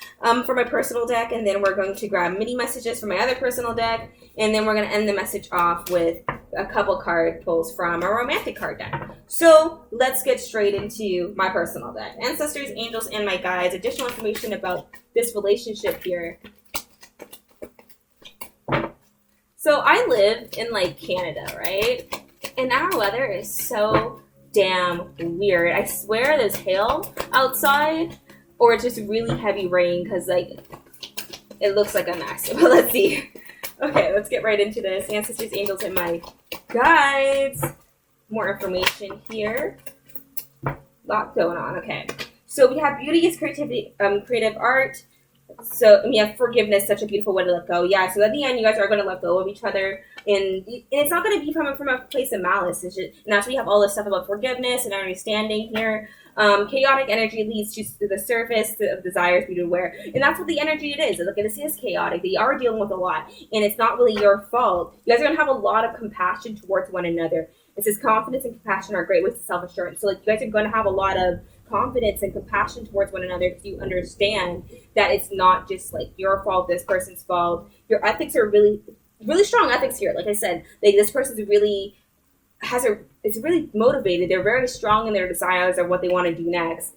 for my personal deck, and then we're going to grab mini messages for my other personal deck, and then we're going to end the message off with a couple card pulls from a romantic card deck. So let's get straight into my personal deck. Ancestors, angels, and my guides. Additional information about this relationship here. So I live in like Canada, right? And our weather is so damn weird. I swear there's hail outside, or it's just really heavy rain because like it looks like a mess. But let's see. Okay, let's get right into this. Ancestors, angels, and my guides. More information here. Lot going on. Okay, so we have beauty is creativity, creative art. So we have forgiveness, such a beautiful way to let go. Yeah, so at the end, you guys are going to let go of each other, and it's not going to be from a place of malice. It's just, and that's why you have all this stuff about forgiveness and understanding here. Chaotic energy leads to the surface of desires be aware, and that's what the energy it is. Look, this is chaotic. They are dealing with a lot, and it's not really your fault. You guys are going to have a lot of compassion towards one another. It says confidence and compassion are great ways to self-assurance. So like you guys are going to have a lot of confidence and compassion towards one another because you understand that it's not just like your fault, this person's fault. Your ethics are really, really strong ethics here. Like I said, like this person's really it's really motivated. They're very strong in their desires of what they want to do next.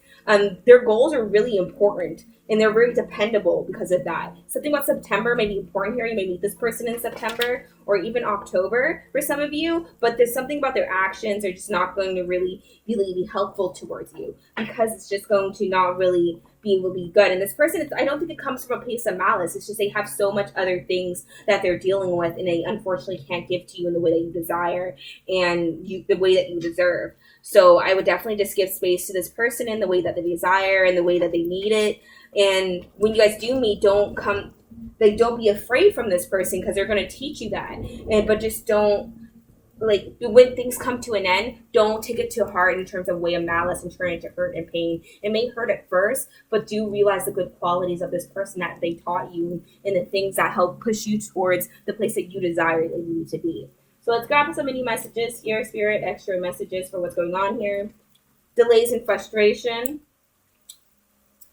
Their goals are really important, and they're very dependable because of that. Something about September may be important here. You may meet this person in September or even October for some of you, but there's something about their actions are just not going to really be helpful towards you because it's just going to not really be able to be good. And this person, I don't think it comes from a place of malice. It's just they have so much other things that they're dealing with, and they unfortunately can't give to you in the way that you desire and the way that you deserve. So I would definitely just give space to this person in the way that they desire and the way that they need it. And when you guys do meet, don't be afraid from this person because they're going to teach you that. But just don't, like, when things come to an end, don't take it to heart in terms of way of malice and turn it to hurt and pain. It may hurt at first, but do realize the good qualities of this person that they taught you and the things that help push you towards the place that you desire that you need to be. So let's grab some mini messages here, Spirit, extra messages for what's going on here. Delays and frustration.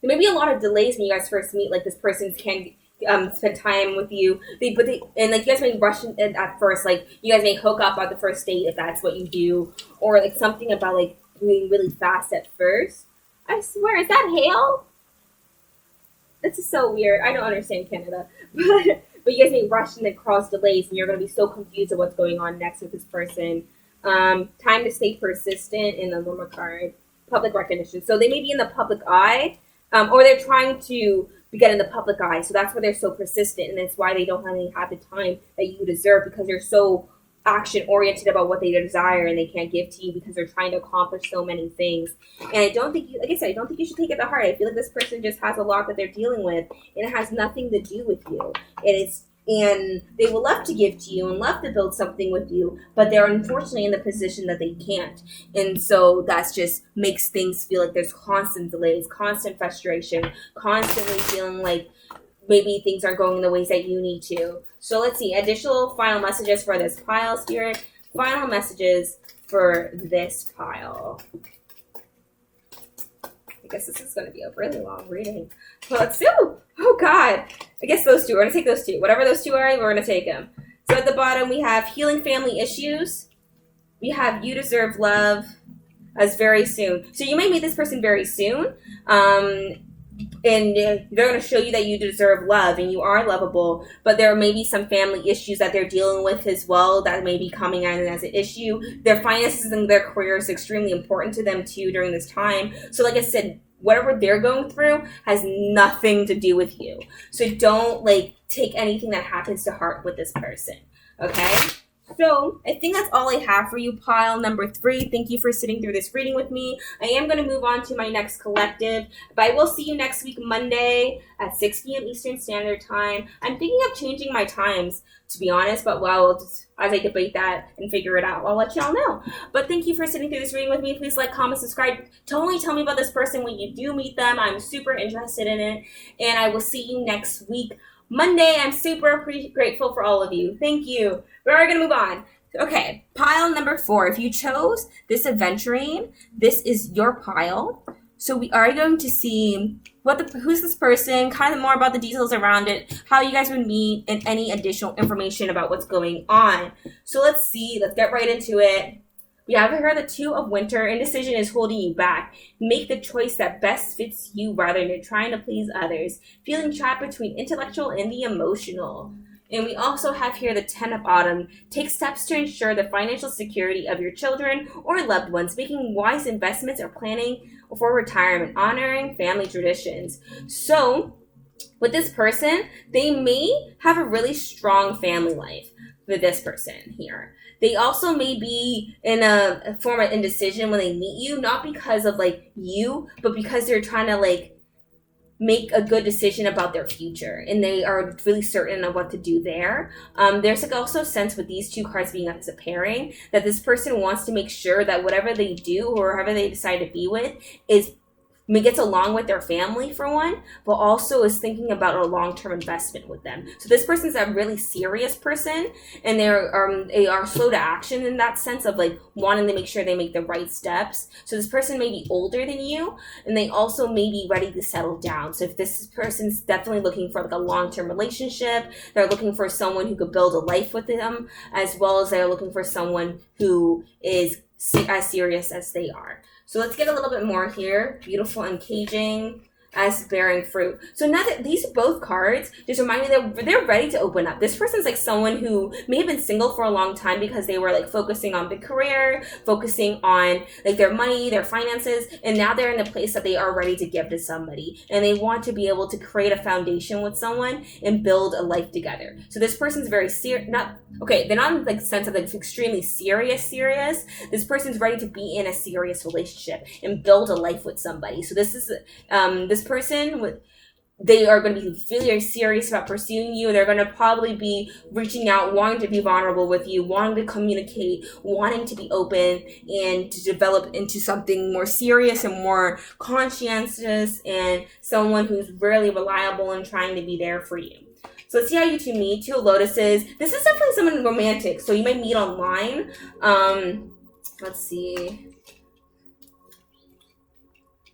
There may be a lot of delays when you guys first meet, like this person can spend time with you. And like you guys may rush in at first, like you guys may hook up at the first date if that's what you do, or like something about like doing really fast at first. I swear, is that hail? This is so weird. I don't understand Canada, but you guys may rush and then cause delays, and you're going to be so confused of what's going on next with this person. Time to stay persistent in the Luma card. Public recognition. So they may be in the public eye, or they're trying to get in the public eye. So that's why they're so persistent, and that's why they don't really have the time that you deserve because they're so action-oriented about what they desire and they can't give to you because they're trying to accomplish so many things. And I don't think, like I said, I don't think you should take it to heart. I feel like this person just has a lot that they're dealing with, and it has nothing to do with you. And they will love to give to you and love to build something with you, but they're unfortunately in the position that they can't. And so that's just makes things feel like there's constant delays, constant frustration, constantly feeling like maybe things aren't going the ways that you need to. So let's see, additional final messages for this pile, Spirit. Final messages for this pile. I guess this is going to be a really long reading. But let's do. Oh, God. I guess those two. We're going to take those two. Whatever those two are, we're going to take them. So at the bottom, we have healing family issues. We have you deserve love as very soon. So you may meet this person very soon. And they're going to show you that you deserve love and you are lovable, but there may be some family issues that they're dealing with as well that may be coming in as an issue. Their finances and their career is extremely important to them too during this time. So like I said, whatever they're going through has nothing to do with you. So don't take anything that happens to heart with this person. Okay? So I think that's all I have for you, pile number 3. Thank you for sitting through this reading with me. I am going to move on to my next collective, but I will see you next week, Monday at 6 p.m. Eastern Standard Time. I'm thinking of changing my times, to be honest, but just as I debate that and figure it out, I'll let y'all know. But thank you for sitting through this reading with me. Please like, comment, subscribe. Totally tell me about this person when you do meet them. I'm super interested in it, and I will see you next week, Monday. I'm super grateful for all of you. Thank you. We're going to move on. Okay, pile number 4. If you chose this aventurine, this is your pile. So we are going to see who's this person, kind of more about the details around it, how you guys would meet, and any additional information about what's going on. So let's see. Let's get right into it. We have here the 2 of Winter. Indecision is holding you back. Make the choice that best fits you rather than trying to please others. Feeling trapped between intellectual and the emotional. And we also have here the 10 of Autumn. Take steps to ensure the financial security of your children or loved ones, making wise investments or planning for retirement, honoring family traditions. So, with this person, they may have a really strong family life with this person here. They also may be in a form of indecision when they meet you, not because of like you, but because they're trying to like make a good decision about their future, and they are really certain of what to do there. There's like also a sense with these 2 cards being up as a pairing that this person wants to make sure that whatever they do or whoever they decide to be with is gets along with their family for one, but also is thinking about a long-term investment with them. So this person's a really serious person, and they are slow to action in that sense of like wanting to make sure they make the right steps. So this person may be older than you, and they also may be ready to settle down. So if this person's definitely looking for like a long-term relationship, they're looking for someone who could build a life with them, as well as they're looking for someone who is as serious as they are. So let's get a little bit more here. Beautiful and caging as bearing fruit. So now that these are both cards, just remind me that they're ready to open up. This person's like someone who may have been single for a long time because they were like focusing on the career, focusing on like their money, their finances, and now they're in the place that they are ready to give to somebody, and they want to be able to create a foundation with someone and build a life together. So this person's very serious, they're not in like the sense of like extremely serious. This person's ready to be in a serious relationship and build a life with somebody. So this is this person, they are going to be really serious about pursuing you. They're going to probably be reaching out, wanting to be vulnerable with you, wanting to communicate, wanting to be open and to develop into something more serious and more conscientious, and someone who's really reliable and trying to be there for you. So let's see how you 2 meet. 2 of Lotuses. This is definitely someone romantic, so you might meet online. Let's see.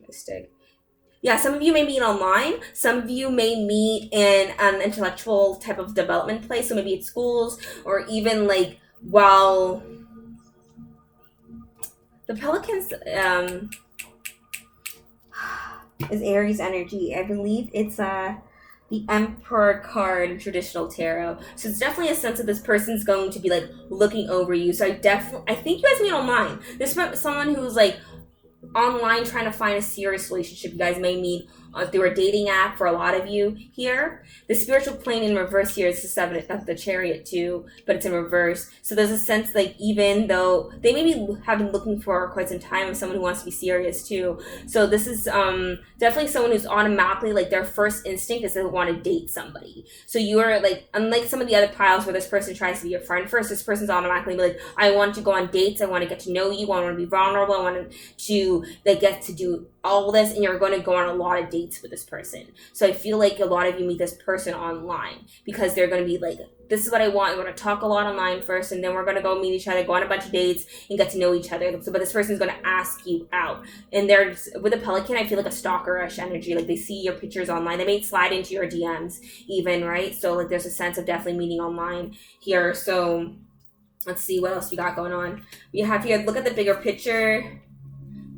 Mistake. Yeah, some of you may meet online. Some of you may meet in an intellectual type of development place. So maybe it's schools, or even like while the Pelicans is Aries energy. I believe it's the Emperor card in traditional tarot. So it's definitely a sense of this person's going to be like looking over you. So I think you guys meet online. This is someone who's like online trying to find a serious relationship. You guys may meet through a dating app for a lot of you here. The spiritual plane in reverse here is the 7, that's the Chariot too, but it's in reverse. So there's a sense like even though they maybe have been looking for quite some time of someone who wants to be serious too. So this is definitely someone who's automatically like their first instinct is they want to date somebody. So you are like, unlike some of the other piles where this person tries to be your friend first, this person's automatically like, I want to go on dates, I want to get to know you, I want to be vulnerable, I want to like get to do all this, and you're going to go on a lot of dates with this person. So I feel like a lot of you meet this person online because they're going to be like, this is what I want. We're going to talk a lot online first, and then we're going to go meet each other, go on a bunch of dates, and get to know each other. So, but this person is going to ask you out. And there's, with a Pelican, I feel like a stalker-ish energy. Like they see your pictures online. They may slide into your DMs even, right? So like there's a sense of definitely meeting online here. So let's see what else we got going on. We have here, look at the bigger picture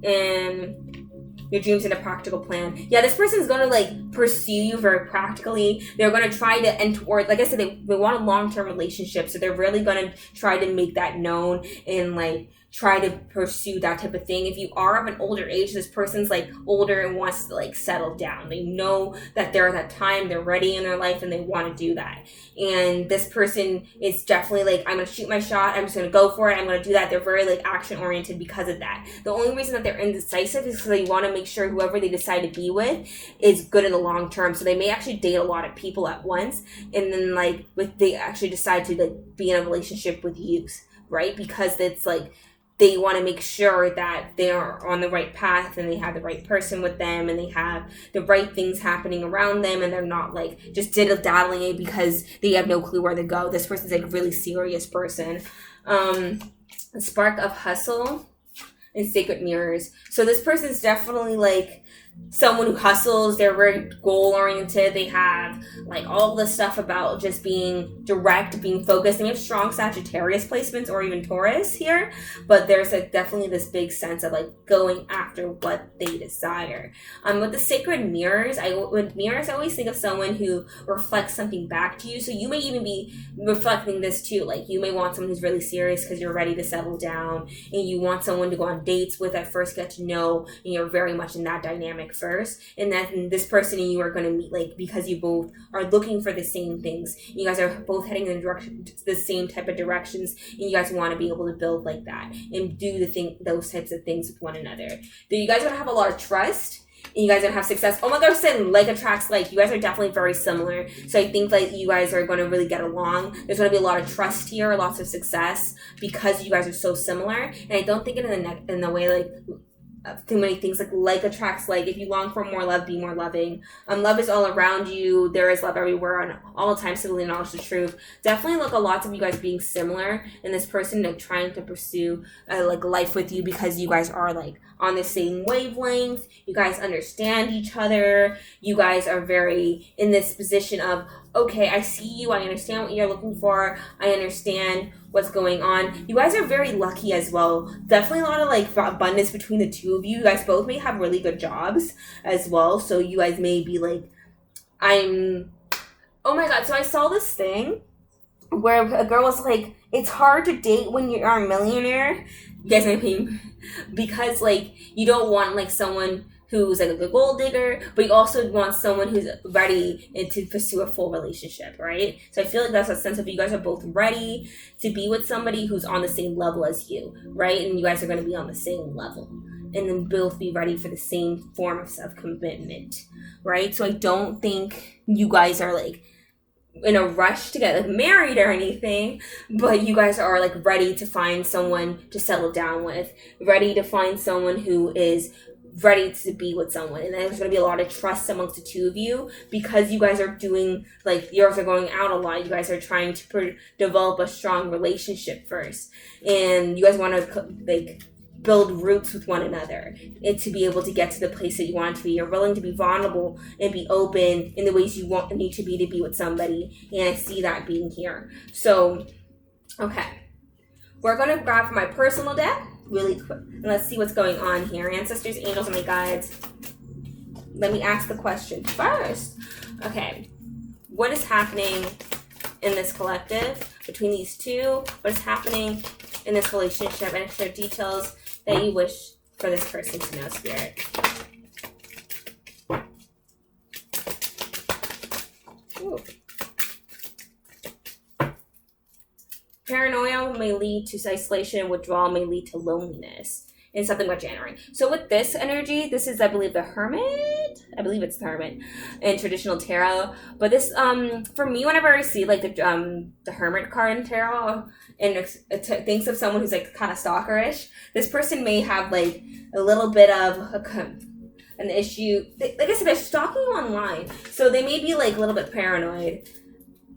and your dreams in a practical plan. Yeah, this person's going to like pursue you very practically. They're going to try to end toward, like I said, they want a long-term relationship. So they're really going to try to make that known and like try to pursue that type of thing. If you are of an older age, this person's like older and wants to like settle down. They know that they're at that time, they're ready in their life, and they want to do that. And this person is definitely like, I'm going to shoot my shot, I'm just going to go for it, I'm going to do that. They're very like action oriented because of that. The only reason that they're indecisive is because they want to make sure whoever they decide to be with is good in the long term. So they may actually date a lot of people at once, and then like they actually decide to like be in a relationship with you, right? Because it's like they want to make sure that they're on the right path and they have the right person with them and they have the right things happening around them and they're not like just diddle-daddling it because they have no clue where to go. This person's like a really serious person. A spark of hustle and sacred mirrors. So this person's definitely like someone who hustles. They're very goal oriented. They have like all the stuff about just being direct, being focused. They have strong Sagittarius placements or even Taurus here, but there's like definitely this big sense of like going after what they desire. With the sacred mirrors, I always think of someone who reflects something back to you. So you may even be reflecting this too. Like you may want someone who's really serious because you're ready to settle down and you want someone to go on dates with at first, get to know, and you're very much in that dynamic first, and then this person and you are going to meet like because you both are looking for the same things. You guys are both heading in the same type of directions, and you guys want to be able to build like that and do those types of things with one another. Then you guys are going to have a lot of trust. And you guys are going to have success. Oh my gosh, saying like attracts like. You guys are definitely very similar. So I think like you guys are going to really get along. There's going to be a lot of trust here, lots of success because you guys are so similar. And I don't think in the way like too many things like attracts like. If you long for more love, be more loving. Love is all around you. There is love everywhere on all times, simply acknowledge the truth. Definitely look at lots of you guys being similar and this person like trying to pursue like life with you because you guys are like on the same wavelength. You guys understand each other. You guys are very in this position of, okay, I see you. I understand what you're looking for. I understand what's going on. You guys are very lucky as well. Definitely a lot of like abundance between the two of you. You guys both may have really good jobs as well. So you guys may be like, oh my God. So I saw this thing where a girl was like, it's hard to date when you are a millionaire. You guys may be, because like you don't want like someone who's like a gold digger, but you also want someone who's ready to pursue a full relationship, right? So I feel like that's a sense of you guys are both ready to be with somebody who's on the same level as you, right? And you guys are going to be on the same level and then both be ready for the same form of self-commitment, right? So I don't think you guys are like in a rush to get like married or anything, but you guys are like ready to find someone to settle down with, ready to find someone who is ready to be with someone. And there's going to be a lot of trust amongst the two of you because you guys are doing like, you guys are going out a lot. You guys are trying to develop a strong relationship first, and you guys want to like build roots with one another and to be able to get to the place that you want to be. You're willing to be vulnerable and be open in the ways you need to be with somebody, and I see that being here. So okay, we're going to grab from my personal deck really quick and let's see what's going on here. Ancestors, angels, and my guides, let me ask the question first. Okay, what is happening in this collective between these two? What is happening in this relationship? And extra details that you wish for this person to know, Spirit. Ooh. Paranoia may lead to isolation. Withdrawal may lead to loneliness. And something about January. So with this energy, this is, I believe, the Hermit. I believe it's the Hermit in traditional tarot. But this, for me, whenever I see like the Hermit card in tarot, and it thinks of someone who's like kind of stalkerish, this person may have like a little bit of an issue. Like I said, they're stalking you online, so they may be like a little bit paranoid.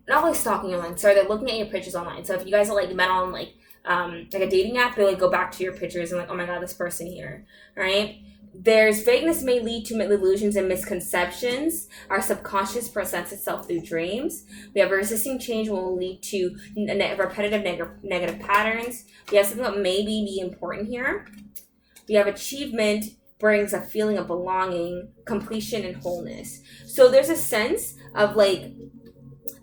Not like stalking you online. Sorry, they're looking at your pictures online. So if you guys are like met on like a dating app, they like go back to your pictures and like, oh my God, this person here, right? There's vagueness may lead to illusions and misconceptions. Our subconscious presents itself through dreams. We have a resisting change will lead to repetitive negative patterns. We have something that maybe be important here. We have achievement brings a feeling of belonging, completion, and wholeness. So there's a sense of like,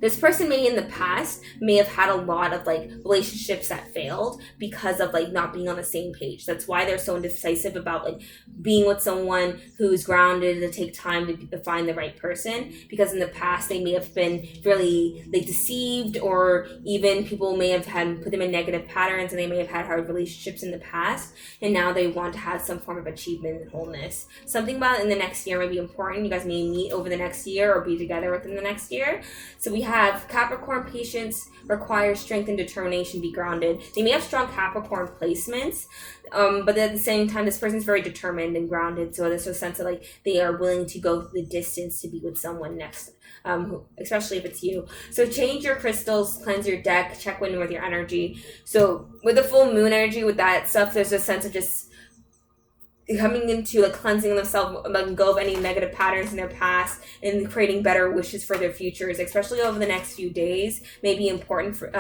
this person may in the past may have had a lot of like relationships that failed because of like not being on the same page. That's why they're so indecisive about like being with someone who's grounded to take time to find the right person, because in the past they may have been really like deceived, or even people may have had put them in negative patterns and they may have had hard relationships in the past, and now they want to have some form of achievement and wholeness. Something about in the next year may be important. You guys may meet over the next year or be together within the next year. So we have have Capricorn patience requires strength and determination to be grounded. They may have strong Capricorn placements, but at the same time, this person's very determined and grounded. So there's a sense of like they are willing to go the distance to be with someone next, especially if it's you. So change your crystals, cleanse your deck, check in with your energy. So with the full moon energy, with that stuff, there's a sense of just coming into like cleansing themselves, letting go of any negative patterns in their past and creating better wishes for their futures, especially over the next few days, may be important for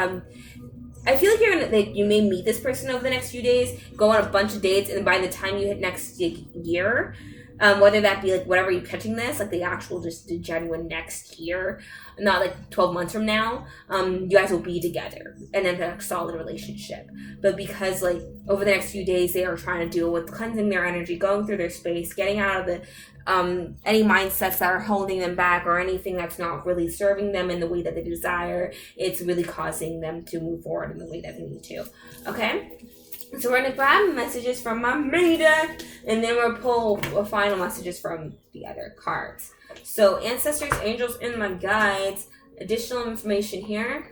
I feel like you're gonna like you may meet this person over the next few days, go on a bunch of dates, and by the time you hit next year, whether that be like whatever you're catching this, like the actual just the genuine next year, not like 12 months from now, you guys will be together and then a solid relationship. But because like over the next few days they are trying to deal with cleansing their energy, going through their space, getting out of the any mindsets that are holding them back or anything that's not really serving them in the way that they desire, it's really causing them to move forward in the way that they need to. Okay? So we're going to grab messages from my main deck, and then we'll pull final messages from the other cards. So ancestors, angels, and my guides. Additional information here.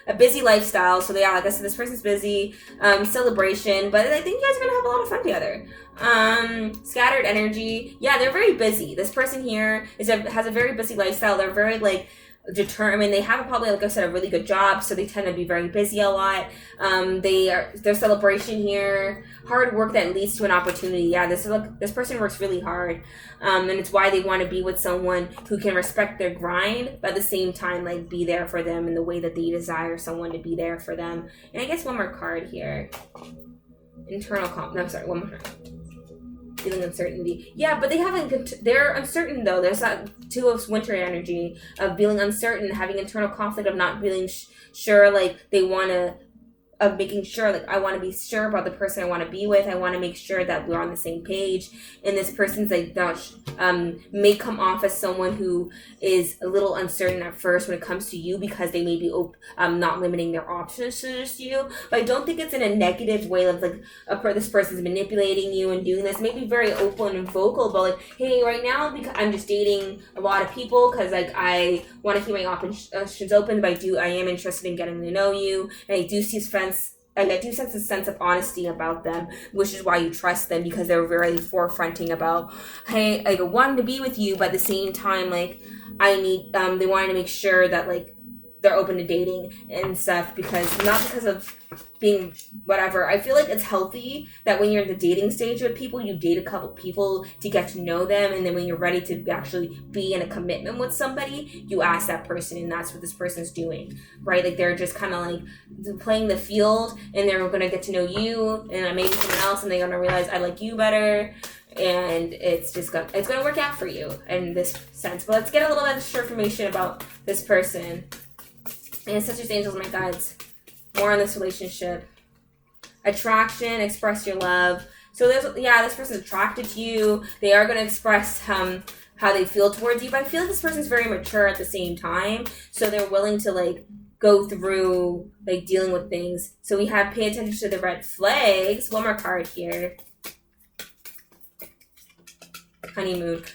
A busy lifestyle. So yeah, like I said, this person's busy. Celebration. But I think you guys are going to have a lot of fun together. Scattered energy. Yeah, they're very busy. This person here has a very busy lifestyle. They're very like determined. They have probably, like I said, a really good job, so they tend to be very busy a lot. Their celebration here, hard work that leads to an opportunity. Yeah, this person works really hard, and it's why they want to be with someone who can respect their grind, but at the same time like be there for them in the way that they desire someone to be there for them. And I guess one more card here. One more card. Feeling uncertainty. Yeah, but they're uncertain though. There's that two of winter energy of feeling uncertain, having internal conflict of not feeling sure, like they want to, of making sure, like I want to be sure about the person I want to be with. I want to make sure that we're on the same page. And this person's like, may come off as someone who is a little uncertain at first when it comes to you because they may be not limiting their options to just you. But I don't think it's in a negative way of like this person's manipulating you and doing this. Maybe very open and vocal, but like, hey, right now because I'm just dating a lot of people because like I want to keep my options open, but I am interested in getting to know you, and I do see I do sense a sense of honesty about them, which is why you trust them, because they're very forefronting about, hey, like I wanted to be with you, but at the same time, like they wanted to make sure that like they're open to dating and stuff, not because of being whatever. I feel like it's healthy that when you're in the dating stage with people, you date a couple people to get to know them, and then when you're ready to actually be in a commitment with somebody, you ask that person, and that's what this person's doing, right? Like they're just kind of like playing the field, and they're going to get to know you and maybe someone else, and they're going to realize I like you better, and it's going to work out for you in this sense. But let's get a little extra information about this person. Ancestors, angels, my guides. More on this relationship. Attraction, express your love. So this person's attracted to you. They are going to express how they feel towards you. But I feel like this person's very mature at the same time. So they're willing to like go through like dealing with things. So we have pay attention to the red flags. One more card here. Honeymoon.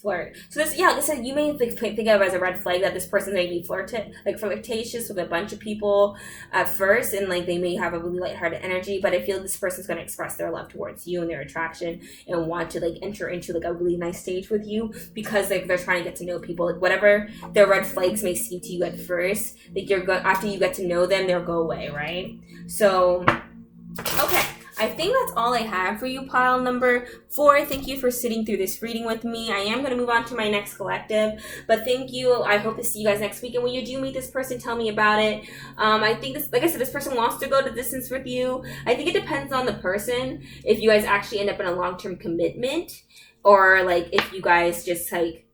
Flirt. So this, like I said, you may think of it as a red flag that this person may be flirtatious with a bunch of people at first, and like they may have a really lighthearted energy, but I feel this person's going to express their love towards you and their attraction and want to like enter into like a really nice stage with you, because like they're trying to get to know people. Like whatever their red flags may seem to you at first, like after you get to know them, they'll go away, right? So okay, I think that's all I have for you, pile number 4. Thank you for sitting through this reading with me. I am going to move on to my next collective, but thank you. I hope to see you guys next week. And when you do meet this person, tell me about it. I think like I said, this person wants to go the distance with you. I think it depends on the person. If you guys actually end up in a long-term commitment, or like if you guys just like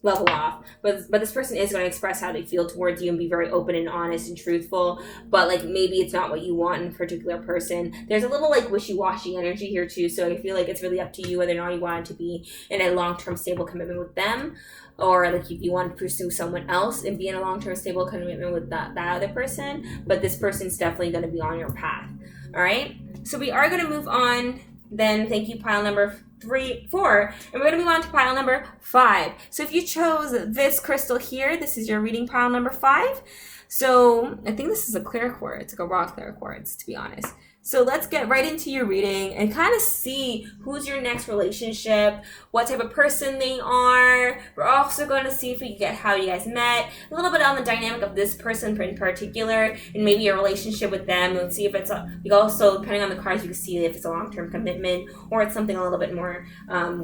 level off, but this person is going to express how they feel towards you and be very open and honest and truthful, but like maybe it's not what you want in a particular person. There's a little like wishy-washy energy here too, so I feel like it's really up to you whether or not you want to be in a long-term stable commitment with them, or like if you want to pursue someone else and be in a long-term stable commitment with that other person. But this person's definitely going to be on your path. All right, so we are going to move on then. Thank you, pile number 3, 4, and we're going to move on to pile number 5. So if you chose this crystal here, this is your reading pile number 5. So I think this is a clear quartz, like a raw clear quartz, to be honest. So let's get right into your reading and kind of see who's your next relationship, what type of person they are. We're also going to see if we can get how you guys met, a little bit on the dynamic of this person in particular, and maybe your relationship with them. And see if it's you also, depending on the cards, you can see if it's a long-term commitment or it's something a little bit more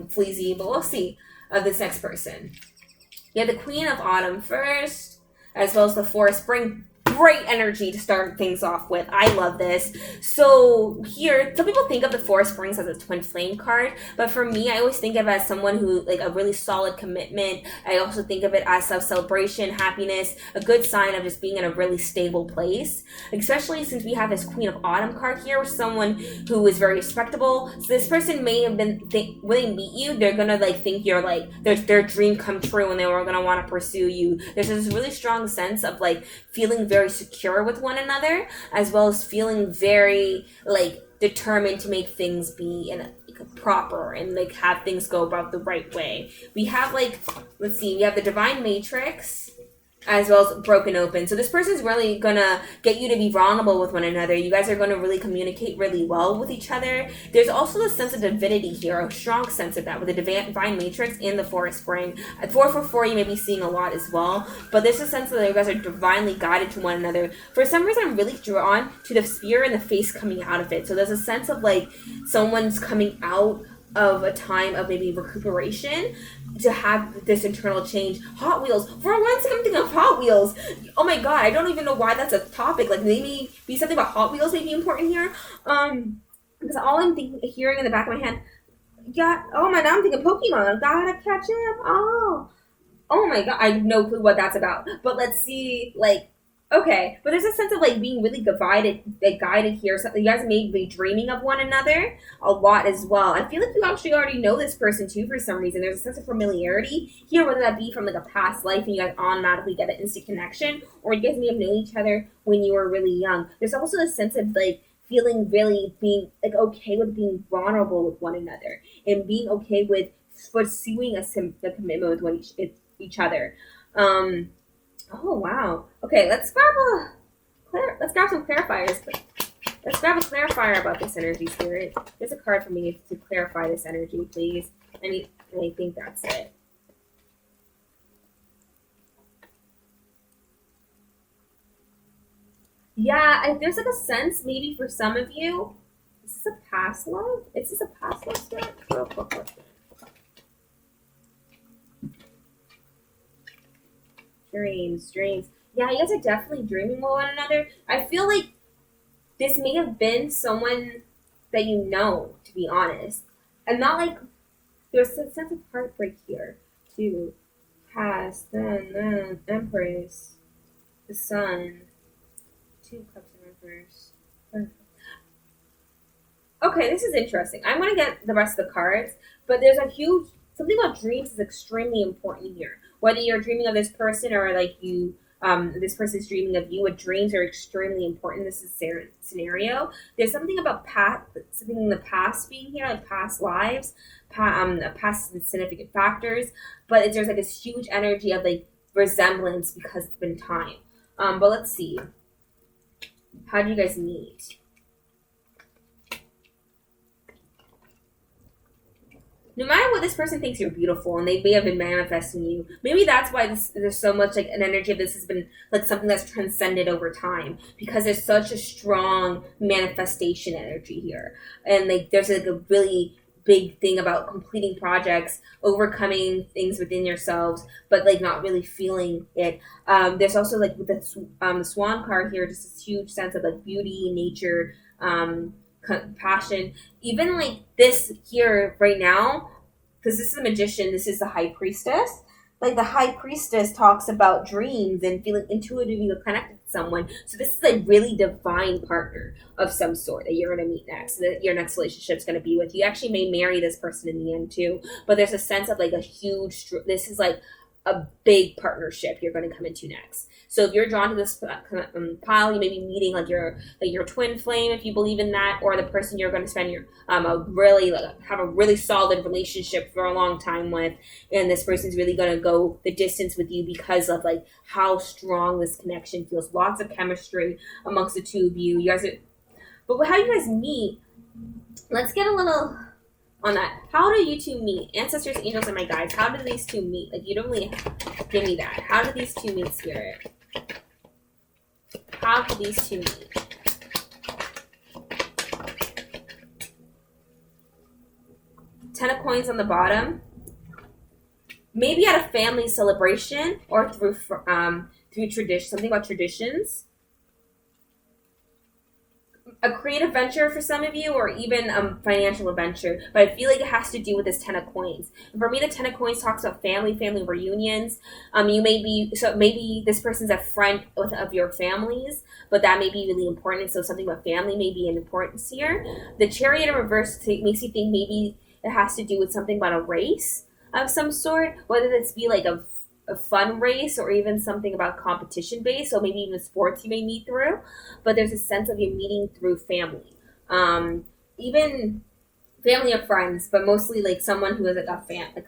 fleazy. But we'll see this next person. You have the Queen of Autumn first, as well as the Four of Spring. Great energy to start things off with. I love this. So here, some people think of the Four of Springs as a twin flame card, but for me, I always think of it as someone who, like, a really solid commitment. I also think of it as self-celebration, happiness, a good sign of just being in a really stable place, especially since we have this Queen of Autumn card here with someone who is very respectable. So this person may have been, when they meet you, they're gonna think you're like their dream come true and they were gonna want to pursue you. There's this really strong sense of feeling very secure with one another, as well as feeling very determined to make things be in a proper and have things go about the right way. We have let's see, we have the Divine Matrix as well as Broken Open. So this person's really gonna get you to be vulnerable with one another. You guys are gonna really communicate really well with each other. There's also the sense of divinity here, a strong sense of that with the Divine Matrix and the Four of Spring. At 444, you may be seeing a lot as well, but there's a sense that you guys are divinely guided to one another. For some reason, I'm really drawn to the spear and the face coming out of it. So there's a sense of someone's coming out of a time of maybe recuperation to have this internal change. Hot Wheels. For once, I'm thinking of Hot Wheels. Oh my god, I don't even know why that's a topic. Maybe be something about Hot Wheels may be important here. Because all I'm hearing in the back of my head, yeah. Oh my, now I'm thinking Pokemon. Gotta catch him. Oh my god, I have no clue what that's about. But let's see, okay, but there's a sense of being really guided here. So you guys may be dreaming of one another a lot as well. I feel like you actually already know this person too for some reason. There's a sense of familiarity here, whether that be from a past life and you guys automatically get an instant connection, or you guys may have known each other when you were really young. There's also a sense of feeling really being okay with being vulnerable with one another and being okay with pursuing a commitment with each other. Oh wow. Okay, let's grab some clarifiers. Let's grab a clarifier about this energy, Spirit. There's a card for me to clarify this energy, please. I think that's it. Yeah, there's a sense maybe for some of you. Is this a past love? Is this a past love, Spirit? Real quick question. Dreams. Yeah, you guys are definitely dreaming with one another. I feel like this may have been someone that you know, to be honest. And not there's a sense of heartbreak here, too. Past, then, Empress, the Sun, 2 Cups in reverse. Okay, this is interesting. I'm going to get the rest of the cards, but there's something about dreams is extremely important here. Whether you're dreaming of this person or this person's dreaming of you, dreams are extremely important in this scenario. There's something about something in the past being here, past lives, past significant factors, but there's this huge energy of resemblance because it's been time. But let's see. How do you guys meet? No matter what, this person thinks you're beautiful and they may have been manifesting you. Maybe that's why there's so much an energy of this has been something that's transcended over time, because there's such a strong manifestation energy here. And there's a really big thing about completing projects, overcoming things within yourselves, but not really feeling it. There's also with the Swan card here, just this huge sense of beauty, nature, compassion. Even this here right now, because this is a magician, this is the High Priestess. The High Priestess talks about dreams and feeling intuitively connected to someone. So this is a really divine partner of some sort that you're going to meet next, that your next relationship is going to be with. You actually may marry this person in the end too, but there's a sense of a huge, this is a big partnership you're going to come into next. So if you're drawn to this pile, you may be meeting like your twin flame, if you believe in that, or the person you're going to spend your have a really solid relationship for a long time with, and this person's really going to go the distance with you because of like how strong this connection feels. Lots of chemistry amongst the two of you. You guys are, but how you guys meet? Let's get a little on that. How do you two meet? Ancestors, angels, and my guides. How do these two meet? Like, you don't really give me that. How do these two meet, Spirit? How do these two meet? Ten of coins on the bottom. Maybe at a family celebration or through tradition. Something about traditions. A creative venture for some of you, or even a financial adventure, but I feel like it has to do with this Ten of Coins. And for me, the Ten of Coins talks about family reunions. Maybe this person's a friend of your families, but that may be really important. So something about family may be an importance here. The Chariot in reverse makes you think maybe it has to do with something about a race of some sort, whether this be like a fun race or even something about competition based, so maybe even sports you may meet through, but there's a sense of you meeting through family, even family or friends, but mostly like someone who is like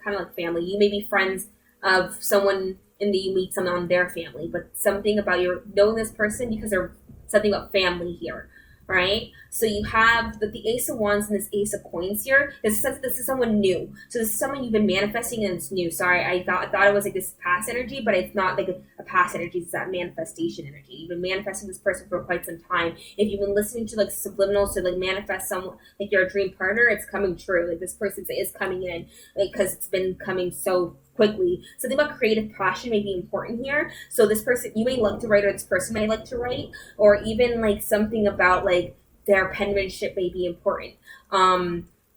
kind of like family. You may be friends of someone and you meet someone on their family, but something about your knowing this person because there's something about family here, right? So you have the Ace of Wands and this Ace of Coins here. There's a sense that this is someone new. So this is someone you've been manifesting and it's new. Sorry, I thought it was like this past energy, but it's not like a past energy. It's that manifestation energy. You've been manifesting this person for quite some time. If you've been listening to like subliminals to like manifest someone, like your dream partner, it's coming true. Like this person is coming in, like, because it's been coming so quickly. Something about creative passion may be important here. So this person, you may like to write, or this person may like to write, or even like something about like their penmanship may be important.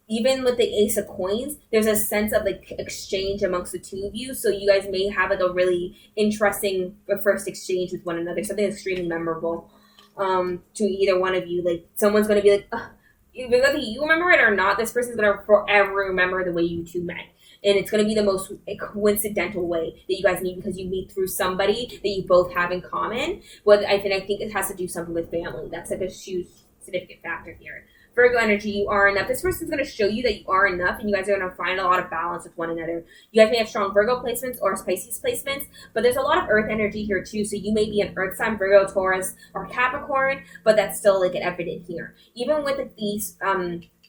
Even with the Ace of Coins, there's a sense of like exchange amongst the two of you. So you guys may have like a really interesting first exchange with one another, something extremely memorable to either one of you. Like someone's going to be like, whether you remember it or not, this person's going to forever remember the way you two met. And it's going to be the most coincidental way that you guys meet, because you meet through somebody that you both have in common. Well, I think it has to do something with family. That's like a huge significant factor here. Virgo energy, you are enough. This person's going to show you that you are enough, and you guys are going to find a lot of balance with one another. You guys may have strong Virgo placements or Pisces placements, but there's a lot of Earth energy here too. So you may be an Earth sign, Virgo, Taurus, or Capricorn, but that's still like an evident here. Even with these,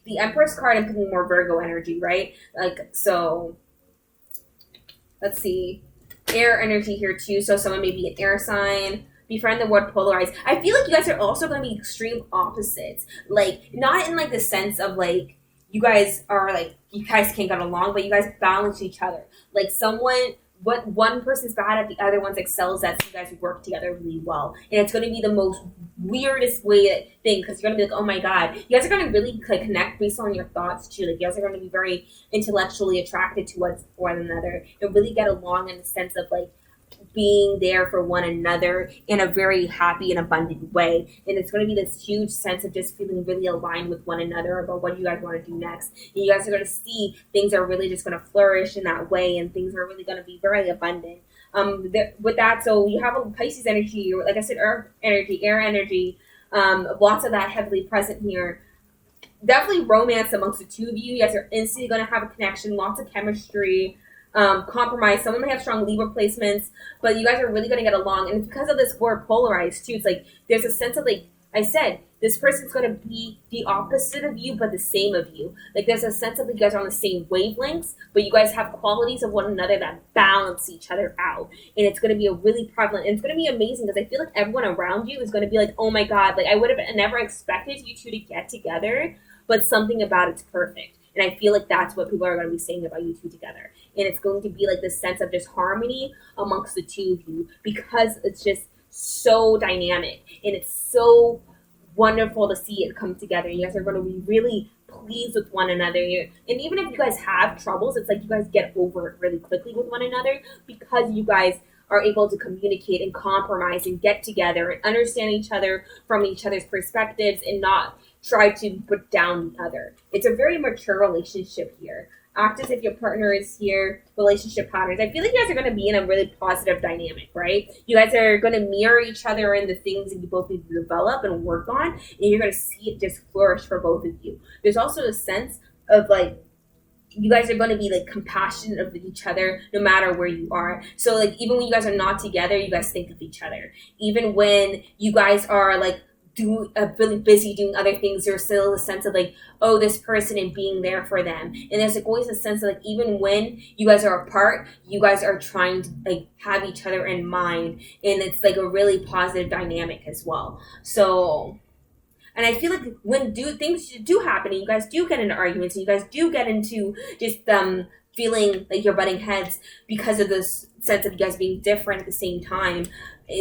the Empress card, I'm picking more Virgo energy, right? Like, so let's see, air energy here too. So someone may be an air sign. Befriend the word polarized. I feel like you guys are also going to be extreme opposites. Like, not in like the sense of like you guys can't get along, but you guys balance each other. Like what one person's bad at, the other one excels at, so you guys work together really well. And it's going to be the most weirdest thing, because you're going to be like, oh my god, you guys are going to really like connect based on your thoughts too. Like you guys are going to be very intellectually attracted towards one another and really get along in the sense of like being there for one another in a very happy and abundant way. And it's going to be this huge sense of just feeling really aligned with one another about what you guys want to do next. And you guys are going to see things are really just going to flourish in that way, and things are really going to be very abundant. With that, so you have a Pisces energy, like I said, earth energy, air energy, lots of that heavily present here. Definitely romance amongst the two of you. You guys are instantly going to have a connection, lots of chemistry. Compromise. Someone may have strong Libra placements, but you guys are really going to get along. And because of this word polarized too, it's like there's a sense of like I said, this person's going to be the opposite of you, but the same of you. Like there's a sense of like you guys are on the same wavelengths, but you guys have qualities of one another that balance each other out. And it's going to be a really prevalent, and it's going to be amazing, because I feel like everyone around you is going to be like, oh my God, like I would have never expected you two to get together, but something about it's perfect. And I feel like that's what people are going to be saying about you two together. And it's going to be like this sense of just harmony amongst the two of you, because it's just so dynamic and it's so wonderful to see it come together. You guys are going to be really pleased with one another. And even if you guys have troubles, it's like you guys get over it really quickly with one another, because you guys are able to communicate and compromise and get together and understand each other from each other's perspectives and not try to put down the other. It's a very mature relationship here. Act as if your partner is here. Relationship patterns. I feel like you guys are going to be in a really positive dynamic, right? You guys are going to mirror each other in the things that you both need to develop and work on, and you're going to see it just flourish for both of you. There's also a sense of like, you guys are going to be like compassionate of each other no matter where you are. So like even when you guys are not together, you guys think of each other. Even when you guys are like really busy doing other things, there's still a sense of like, oh, this person and being there for them. And there's like always a sense of like, even when you guys are apart, you guys are trying to like have each other in mind, and it's like a really positive dynamic as well. So, and I feel like when things do happen and you guys do get into arguments and you guys do get into just feeling like you're butting heads because of this sense of you guys being different at the same time,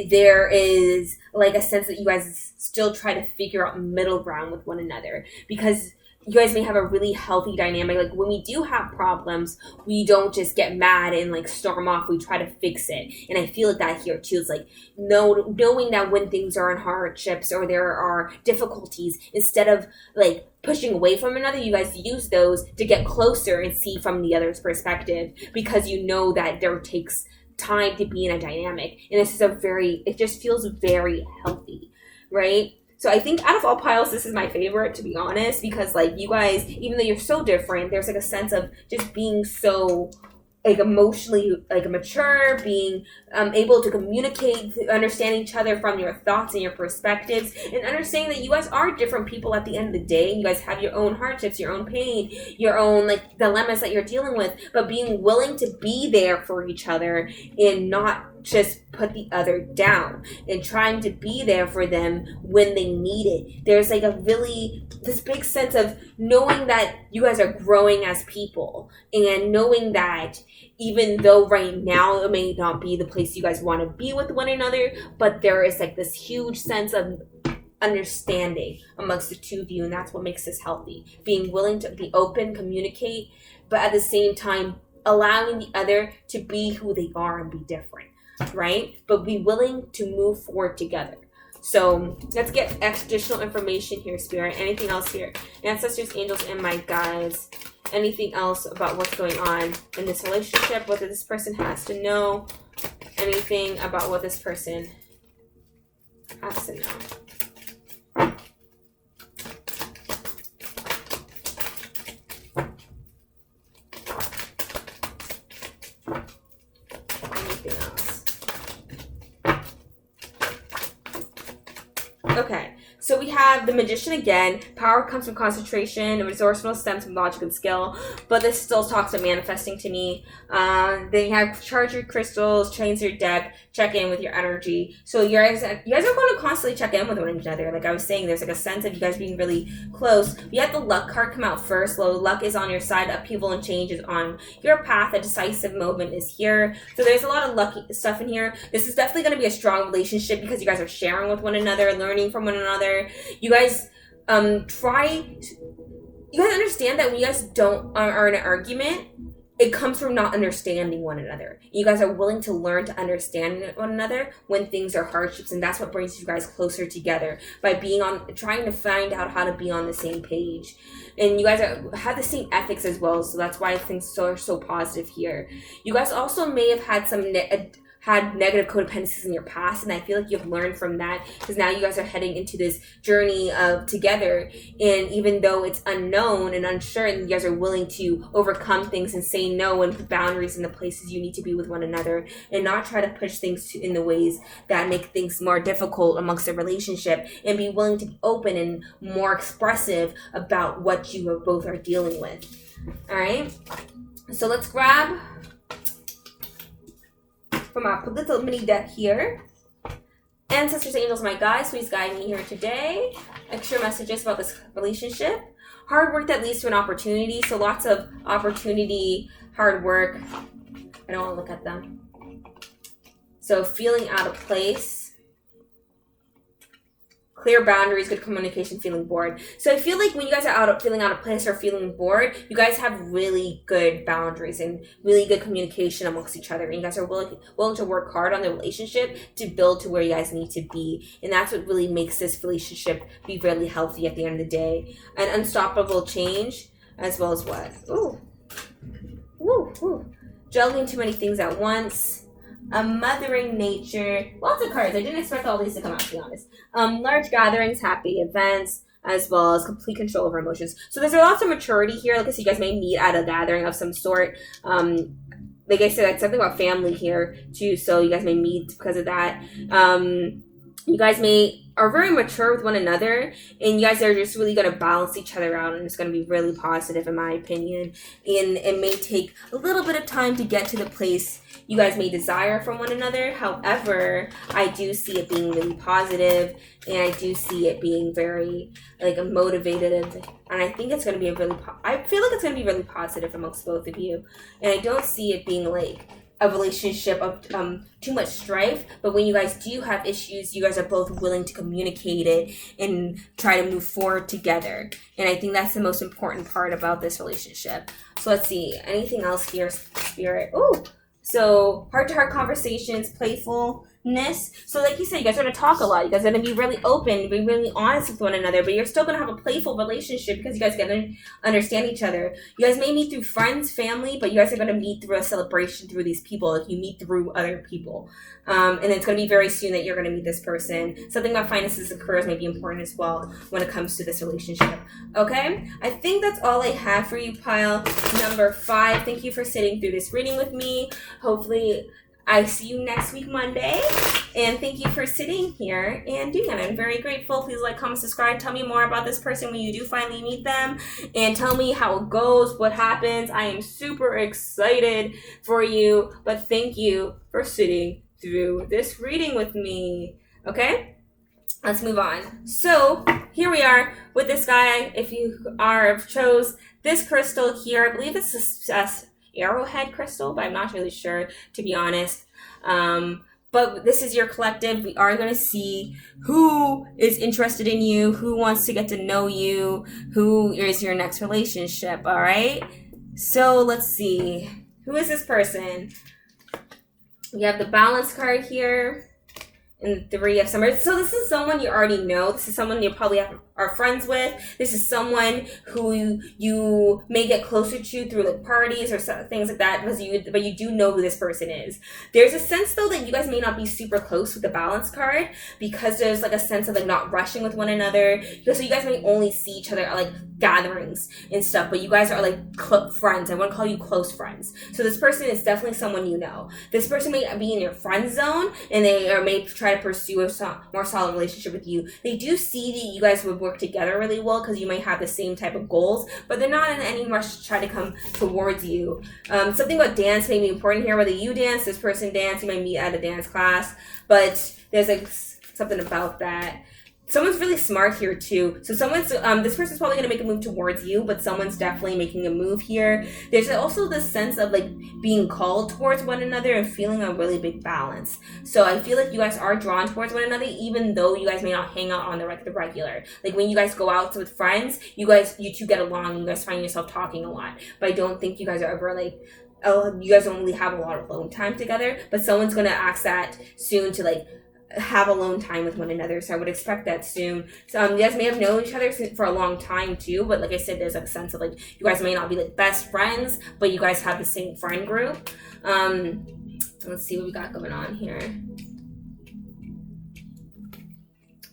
there is like a sense that you guys still try to figure out middle ground with one another, because you guys may have a really healthy dynamic. Like when we do have problems, we don't just get mad and like storm off. We try to fix it. And I feel like that here too. It's like knowing that when things are in hardships or there are difficulties, instead of like pushing away from another, you guys use those to get closer and see from the other's perspective, because you know that there takes time to be in a dynamic. And this is it just feels very healthy, right? So I think out of all piles, this is my favorite, to be honest, because like you guys, even though you're so different, there's like a sense of just being so like emotionally like mature, being able to communicate, understand each other from your thoughts and your perspectives, and understanding that you guys are different people at the end of the day. You guys have your own hardships, your own pain, your own like dilemmas that you're dealing with, but being willing to be there for each other and not just put the other down, and trying to be there for them when they need it. There's like this big sense of knowing that you guys are growing as people, and knowing that even though right now it may not be the place you guys want to be with one another, but there is like this huge sense of understanding amongst the two of you, and that's what makes this healthy. Being willing to be open, communicate, but at the same time allowing the other to be who they are and be different, right? But be willing to move forward together. So let's get additional information here, Spirit. Anything else here? Ancestors, angels, and my guides. Anything else about what's going on in this relationship? Whether this person has to know. Anything about what this person has to know. Anything else? Okay, so we have the Magician again. Power comes from concentration, and resourcefulness stems from logic and skill, but this still talks about manifesting to me. Then you have charge your crystals, change your deck, check in with your energy. So you guys are going to constantly check in with one another. Like I was saying, there's like a sense of you guys being really close. We had the luck card come out first. Luck is on your side. Upheaval and change is on your path. A decisive moment is here. So there's a lot of lucky stuff in here. This is definitely going to be a strong relationship because you guys are sharing with one another, learning from one another. You guys you guys understand that when you guys are in an argument, it comes from not understanding one another. You guys are willing to learn to understand one another when things are hardships, and that's what brings you guys closer together, by trying to find out how to be on the same page. And you guys have the same ethics as well, so that's why things are so positive here. You guys also may have had some had negative codependencies in your past, and I feel like you've learned from that, because now you guys are heading into this journey of together, and even though it's unknown and unsure, and you guys are willing to overcome things and say no and put boundaries in the places you need to be with one another, and not try to push things in the ways that make things more difficult amongst the relationship, and be willing to be open and more expressive about what you both are dealing with. All right, so let's grab from our little mini deck here. Ancestors, angels, my guides, please guide me here today. Extra messages about this relationship. Hard work that leads to an opportunity. So lots of opportunity, hard work. I don't want to look at them. So feeling out of place. Clear boundaries, good communication, feeling bored. So I feel like when you guys are feeling out of place or feeling bored, you guys have really good boundaries and really good communication amongst each other. And you guys are willing to work hard on the relationship to build to where you guys need to be. And that's what really makes this relationship be really healthy at the end of the day. An unstoppable change, as well as what? Ooh, Woo, woo. Juggling too many things at once. A mothering nature. Lots of cards. I didn't expect all these to come out, to be honest. Large gatherings, happy events, as well as complete control over emotions. So there's lots of maturity here. Like I said, you guys may meet at a gathering of some sort. Like I said, something about family here too. So you guys may meet because of that. You guys are very mature with one another, and you guys are just really going to balance each other out, and it's going to be really positive in my opinion. And it may take a little bit of time to get to the place you guys may desire from one another. However, I do see it being really positive, and I do see it being very motivated, and I think it's going to be I feel like it's going to be really positive amongst both of you, and I don't see it being like a relationship of too much strife. But when you guys do have issues, you guys are both willing to communicate it and try to move forward together. And I think that's the most important part about this relationship. So let's see, anything else here, Spirit? Oh, so heart-to-heart conversations, playfulness. So like you said, you guys are going to talk a lot. You guys are going to be really open, be really honest with one another, but you're still going to have a playful relationship because you guys get to understand each other. You guys may meet through friends, family, but you guys are going to meet through a celebration through these people. Like, you meet through other people. And it's going to be very soon that you're going to meet this person. Something about finances and careers may be important as well when it comes to this relationship. Okay? I think that's all I have for you, pile number 5. Thank you for sitting through this reading with me. Hopefully I see you next week, Monday. And thank you for sitting here and doing it. I'm very grateful. Please like, comment, subscribe. Tell me more about this person when you do finally meet them. And tell me how it goes, what happens. I am super excited for you. But thank you for sitting through this reading with me. Okay? Let's move on. So here we are with this guy. If you chose this crystal here, I believe it's a arrowhead crystal, but I'm not really sure, to be honest. But this is your collective. We are going to see who is interested in you, who wants to get to know you, who is your next relationship. All right. So let's see. Who is this person? We have the balance card here. And the 3 of Summer. So this is someone you already know. This is someone you probably are friends with. This is someone who you may get closer to through like parties or things like that, but you do know who this person is. There's a sense though that you guys may not be super close with the balance card, because there's like a sense of like not rushing with one another. So you guys may only see each other at like gatherings and stuff, but you guys are like friends. I want to call you close friends. So this person is definitely someone you know. This person may be in your friend zone, and they may try to pursue a more solid relationship with you. They do see that you guys would work together really well because you might have the same type of goals, but they're not in any rush to try to come towards you. Something about dance may be important here. Whether you dance, this person dance, you might meet at a dance class, but there's like something about that. Someone's really smart here too. So this person's probably going to make a move towards you, but someone's definitely making a move here. There's also this sense of like being called towards one another and feeling a really big balance. So I feel like you guys are drawn towards one another, even though you guys may not hang out on the regular. Like when you guys go out with friends, you two get along and you guys find yourself talking a lot. But I don't think you guys are ever like, oh, you guys don't really have a lot of alone time together, but someone's going to ask that soon to like have alone time with one another. So I would expect that soon. So you guys may have known each other for a long time too, but like I said, there's a sense of like you guys may not be like best friends, but you guys have the same friend group. Let's see what we got going on here.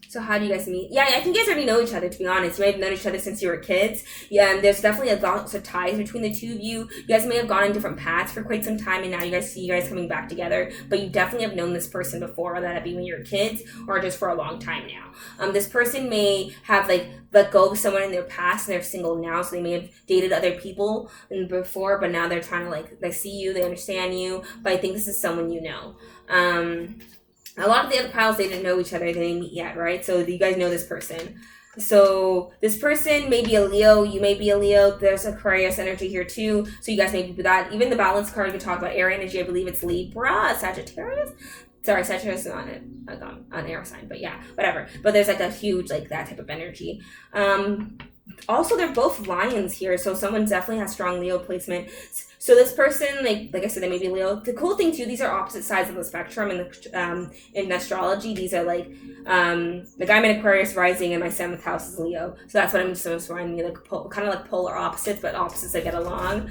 So how do you guys meet? Yeah, I think you guys already know each other, to be honest. You may have known each other since you were kids. Yeah, and there's definitely lots of ties between the two of you. You guys may have gone in different paths for quite some time, and now you guys see you guys coming back together. But you definitely have known this person before, whether that be when you were kids or just for a long time now. This person may have like let go of someone in their past, and they're single now, so they may have dated other people before, but now they're trying to like they see you, they understand you. But I think this is someone you know. A lot of the other piles, they didn't know each other. They didn't meet yet, right? So you guys know this person. So this person may be a Leo. You may be a Leo. There's Aquarius energy here too. So you guys may be that. Even the balance card can talk about air energy. I believe it's Libra, Sagittarius. Sorry, Sagittarius is on it, like on air sign. But yeah, whatever. But there's like a huge like that type of energy. Also, they're both lions here, so someone definitely has strong Leo placement. So this person, like I said, they may be Leo. The cool thing too, these are opposite sides of the spectrum in astrology. These are like like I'm in Aquarius rising and my 7th house is Leo, so that's what I'm just reminding me, like kind of like polar opposites, but opposites that get along.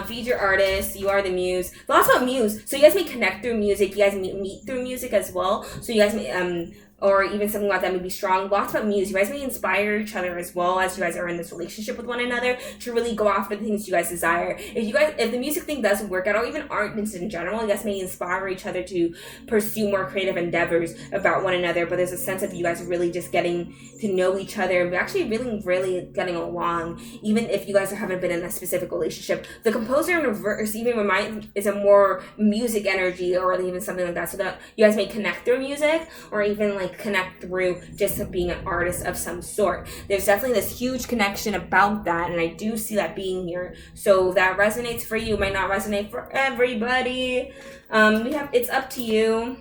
Feed your artist. You are the muse. Lots about muse. So you guys may connect through music. You guys meet through music as well. So you guys may or even something like that may be strong. Lots about muse. You guys may inspire each other as well as you guys are in this relationship with one another to really go after the things you guys desire. If the music thing doesn't work out, or even art in general, you guys may inspire each other to pursue more creative endeavors about one another. But there's a sense of you guys really just getting to know each other and actually really getting along, even if you guys haven't been in a specific relationship. The composer in reverse even is a more music energy, or even something like that, so that you guys may connect through music, or even like connect through just being an artist of some sort. There's definitely this huge connection about that, and I do see that being here. So that resonates for you, might not resonate for everybody. It's up to you.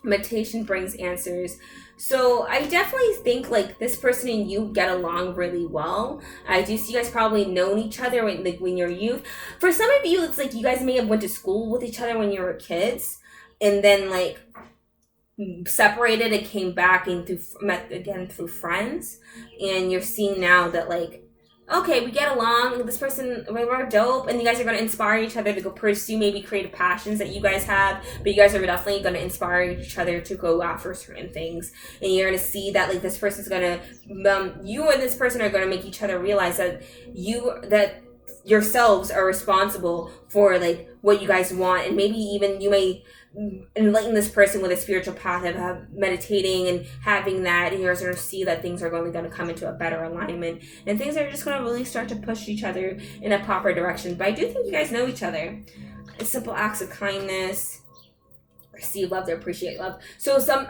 Meditation brings answers. So I definitely think like this person and you get along really well. I do see you guys probably known each other when you're youth. For some of you, it's like you guys may have went to school with each other when you were kids, and then like separated and came back and met again through friends, and you're seeing now that like, okay, we get along, this person, we're dope, and you guys are going to inspire each other to go pursue maybe creative passions that you guys have, but you guys are definitely going to inspire each other to go after certain things, and you're going to see that like this person's going to, you and this person are going to make each other realize that yourselves are responsible for like what you guys want, and maybe even you may enlighten this person with a spiritual path of meditating and having that, and you're going to see that things are only going to come into a better alignment, and things are just going to really start to push each other in a proper direction. But I do think you guys know each other. It's simple acts of kindness, receive love to appreciate love. So some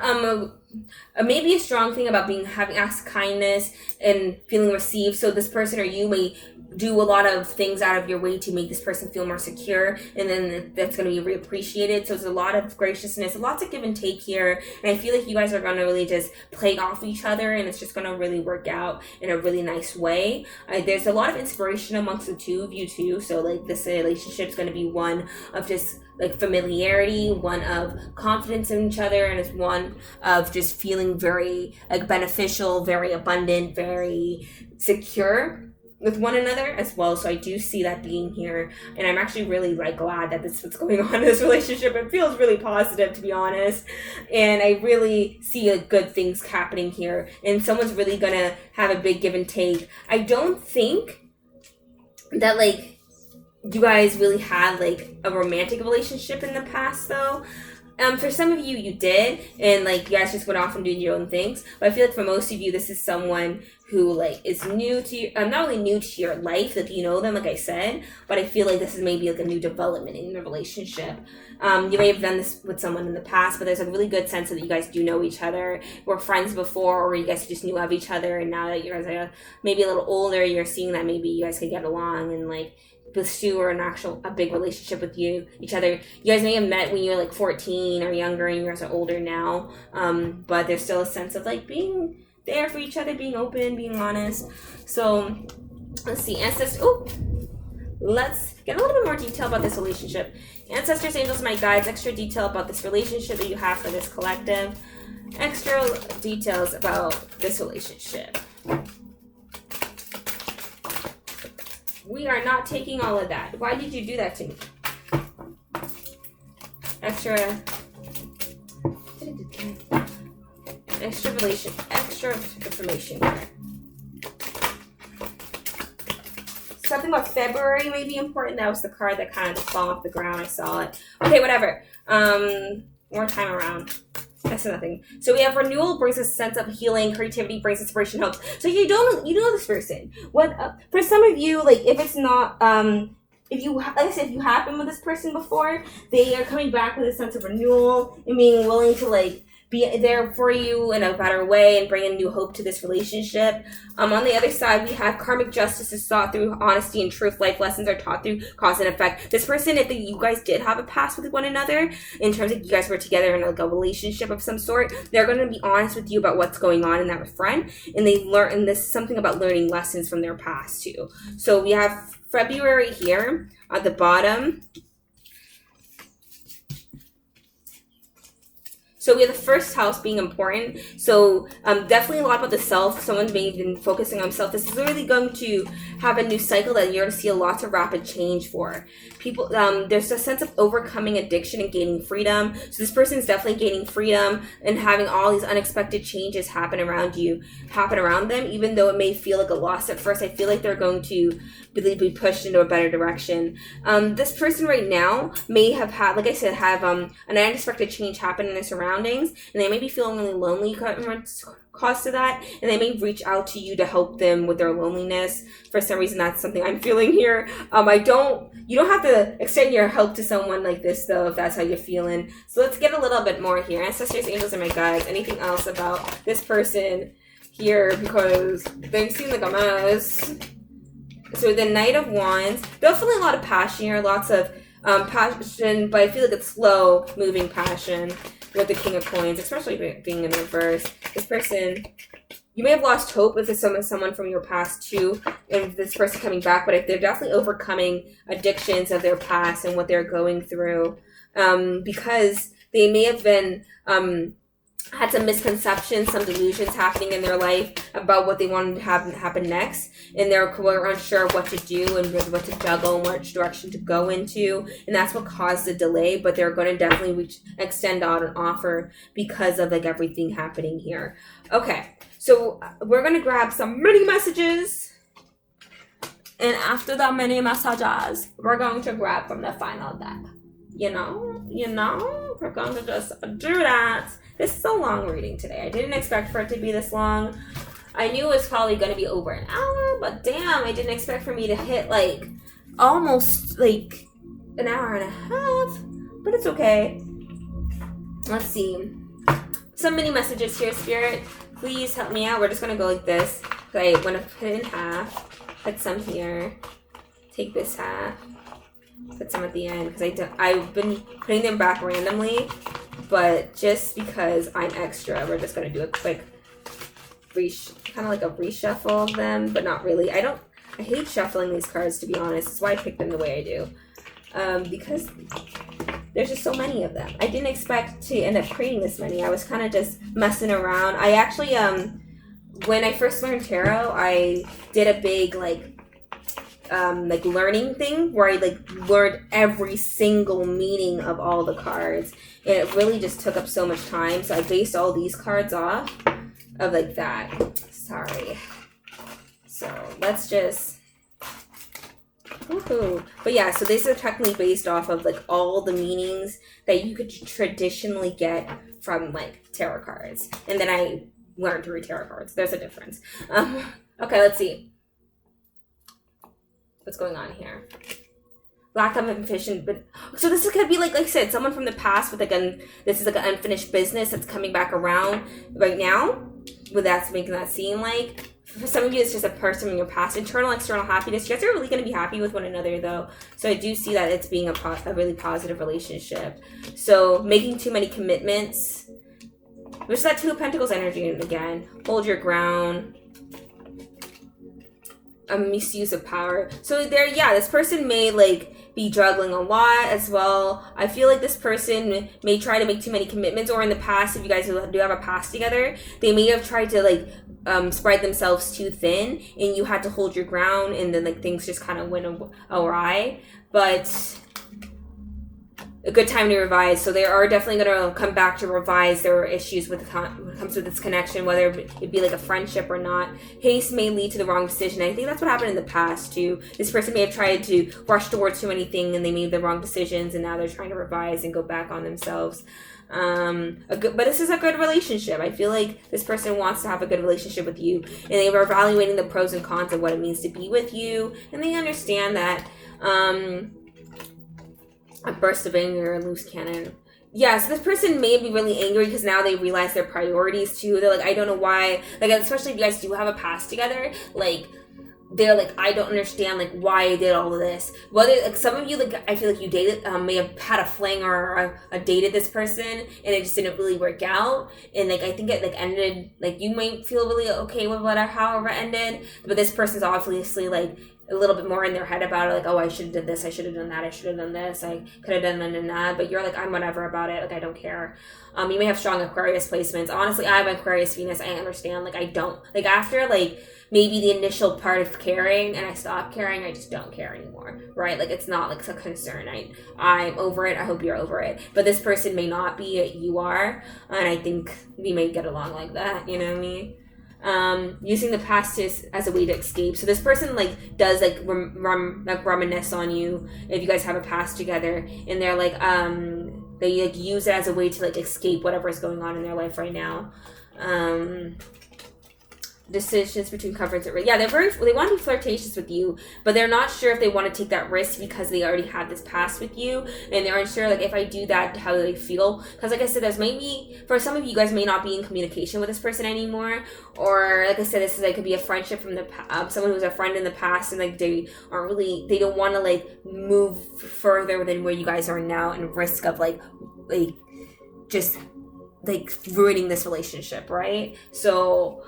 maybe a strong thing about having acts of kindness and feeling received. So this person or you may do a lot of things out of your way to make this person feel more secure, and then that's going to be reappreciated. So there's a lot of graciousness, lots of give and take here, and I feel like you guys are going to really just play off each other, and it's just going to really work out in a really nice way. There's a lot of inspiration amongst the two of you too. So like this relationship is going to be one of just like familiarity, one of confidence in each other, and it's one of just feeling very like beneficial, very abundant, very secure with one another as well. So I do see that being here, and I'm actually really like glad that this is what's going on in this relationship. It feels really positive, to be honest, and I really see good things happening here, and someone's really gonna have a big give and take. I don't think that like you guys really had like a romantic relationship in the past though. For some of you, you did, and like you guys just went off and doing your own things. But I feel like for most of you, this is someone who like is new to you, not only new to your life, that you know them, like I said, but I feel like this is maybe like a new development in the relationship. You may have done this with someone in the past, but there's a really good sense that you guys do know each other, were friends before, or you guys just knew of each other, and now that you guys are maybe a little older, you're seeing that maybe you guys could get along and like pursue a big relationship with each other. You guys may have met when you were like 14 or younger, and you guys are older now, but there's still a sense of like being there for each other, being open, being honest. So let's see, ancestors. Let's get a little bit more detail about this relationship. Ancestors, angels, my guides, extra detail about this relationship that you have for this collective, extra details about this relationship. We are not taking all of that. Why did you do that to me? Extra information here. Something about February may be important. That was the card that kind of just fell off the ground. I saw it. Okay, whatever. More time around. That's nothing. So we have renewal brings a sense of healing, creativity brings inspiration, hope. So you know this person. What for some of you, like if it's not if you like I said, if you have been with this person before, they are coming back with a sense of renewal and being willing to like be there for you in a better way and bring a new hope to this relationship. On the other side, we have karmic justice is sought through honesty and truth. Life lessons are taught through cause and effect. This person, if you guys did have a past with one another, in terms of you guys were together in like a relationship of some sort, they're going to be honest with you about what's going on in that friend, and they learn, and this is something about learning lessons from their past too. So we have February here at the bottom. So we have the first house being important. So definitely a lot about the self. Someone's been focusing on self. This is really going to have a new cycle that you're going to see lots of rapid change for. People, there's a sense of overcoming addiction and gaining freedom. So this person is definitely gaining freedom and having all these unexpected changes happen around them, even though it may feel like a loss at first. I feel like they're going to really be pushed into a better direction. This person right now may have had, like I said, have an unexpected change happen in their surroundings, and they may be feeling really lonely cause to that, and they may reach out to you to help them with their loneliness. For some reason, that's something I'm feeling here. You don't have to extend your help to someone like this, though, if that's how you're feeling. So let's get a little bit more here. Ancestors, angels, and my guides. Anything else about this person here, because they seem like a mess. So the Knight of Wands, definitely a lot of passion here, lots of passion, but I feel like it's slow moving passion with the King of Coins, especially being in reverse. This person, you may have lost hope if it's someone from your past too, and this person coming back, but if they're definitely overcoming addictions of their past and what they're going through, because they may have been had some misconceptions, some delusions happening in their life about what they wanted to have happen next, and were unsure of what to do and what to juggle and which direction to go into, and that's what caused the delay. But they're going to definitely extend out an offer because of like everything happening here. Okay, so we're going to grab some mini messages, and after the mini messages, we're going to grab from the final deck. You know, we're going to just do that. This is a long reading today. I didn't expect for it to be this long. I knew it was probably going to be over an hour, but damn, I didn't expect for me to hit like almost like an hour and a half, but it's okay. Let's see. Some mini messages here, Spirit. Please help me out. We're just going to go like this. Okay, I'm going to put it in half. Put some here. Take this half. Put some at the end because I've been putting them back randomly, but just because I'm extra, we're just going to do a quick kind of like a reshuffle of them, but not really. I hate shuffling these cards, to be honest. That's why I picked them the way I do, because there's just so many of them. I didn't expect to end up creating this many. I was kind of just messing around. I actually when I first learned tarot, I did a big like learning thing where I learned every single meaning of all the cards, and it really just took up so much time. So I based all these cards off of like that. Sorry. So let's just woohoo. But yeah, so these are technically based off of like all the meanings that you could traditionally get from like tarot cards, and then I learned to read tarot cards. There's a difference. Okay, let's see what's going on here. Lack of ambition, but so this could be like I said, someone from the past with this is like an unfinished business that's coming back around right now. But that's making that seem like for some of you, it's just a person from your past. Internal, external happiness. You guys are really going to be happy with one another, though. So I do see that it's being a really positive relationship. So making too many commitments, which is that Two of Pentacles energy again. Hold your ground. A misuse of power. So this person may be juggling a lot as well. I feel like this person may try to make too many commitments, or in the past, if you guys do have a past together, they may have tried to spread themselves too thin, and you had to hold your ground, and then things just kind of went awry. But a good time to revise. So they are definitely going to come back to revise their issues when it comes to this connection, whether it be like a friendship or not. Haste may lead to the wrong decision. I think that's what happened in the past too. This person may have tried to rush towards too many things, and they made the wrong decisions, and now they're trying to revise and go back on themselves. But this is a good relationship. I feel like this person wants to have a good relationship with you, and they were evaluating the pros and cons of what it means to be with you, and they understand that a burst of anger, a loose cannon. Yeah, so this person may be really angry because now they realize their priorities too. They're like, I don't know why. Especially if you guys do have a past together, they're like, I don't understand why I did all of this. Whether some of you I feel like you dated may have had a fling or dated this person, and it just didn't really work out. And I think it ended you might feel really okay with whatever however it ended, but this person's obviously a little bit more in their head about it, like, oh, I should have done this, I should have done that, I should have done this, I could have done that, but you're like, I'm whatever about it, like, I don't care. You may have strong Aquarius placements. Honestly, I have Aquarius Venus. I understand, like, I don't, like, after, like, maybe the initial part of caring and I stop caring, I just don't care anymore, right? Like, it's not, like, a concern. I'm over it. I hope you're over it. But this person may not be, you are, and I think we may get along like that, you know what I mean? Using the past as a way to escape. So this person like does like reminisce on you if you guys have a past together, and they're like they like use it as a way to like escape whatever is going on in their life right now. Decisions between comforts and they want to be flirtatious with you, but they're not sure if they want to take that risk because they already had this past with you, and they're unsure like, if I do that, how do they feel? Because like I said, there's maybe for some of you guys may not be in communication with this person anymore, or like I said, this is like could be a friendship from the someone who was a friend in the past, and like they don't want to like move further than where you guys are now and risk of like just like ruining this relationship, right? So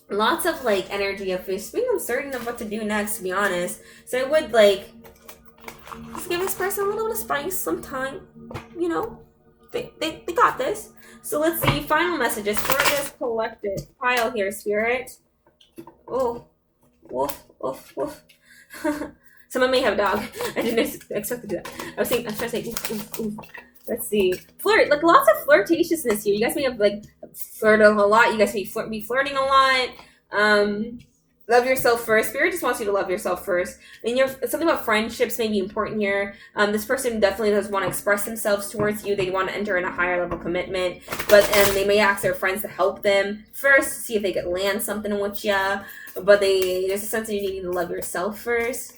lots of like energy of just being uncertain of what to do next, to be honest. So I would like just give this person a little bit of spice, some time, you know. They got this. So let's see, final messages for this collective pile here, Spirit. Oh, woof, woof, woof. Someone may have a dog. I didn't expect to do that. I was trying to say oof, oof, oof. Let's see. Flirt. Like, lots of flirtatiousness here. You guys may have, like, flirted a lot. You guys may be flirting a lot. Love yourself first. Spirit just wants you to love yourself first. And something about friendships may be important here. This person definitely does want to express themselves towards you. They want to enter in a higher level commitment. And they may ask their friends to help them first to see if they could land something with you. But there's a sense that you need to love yourself first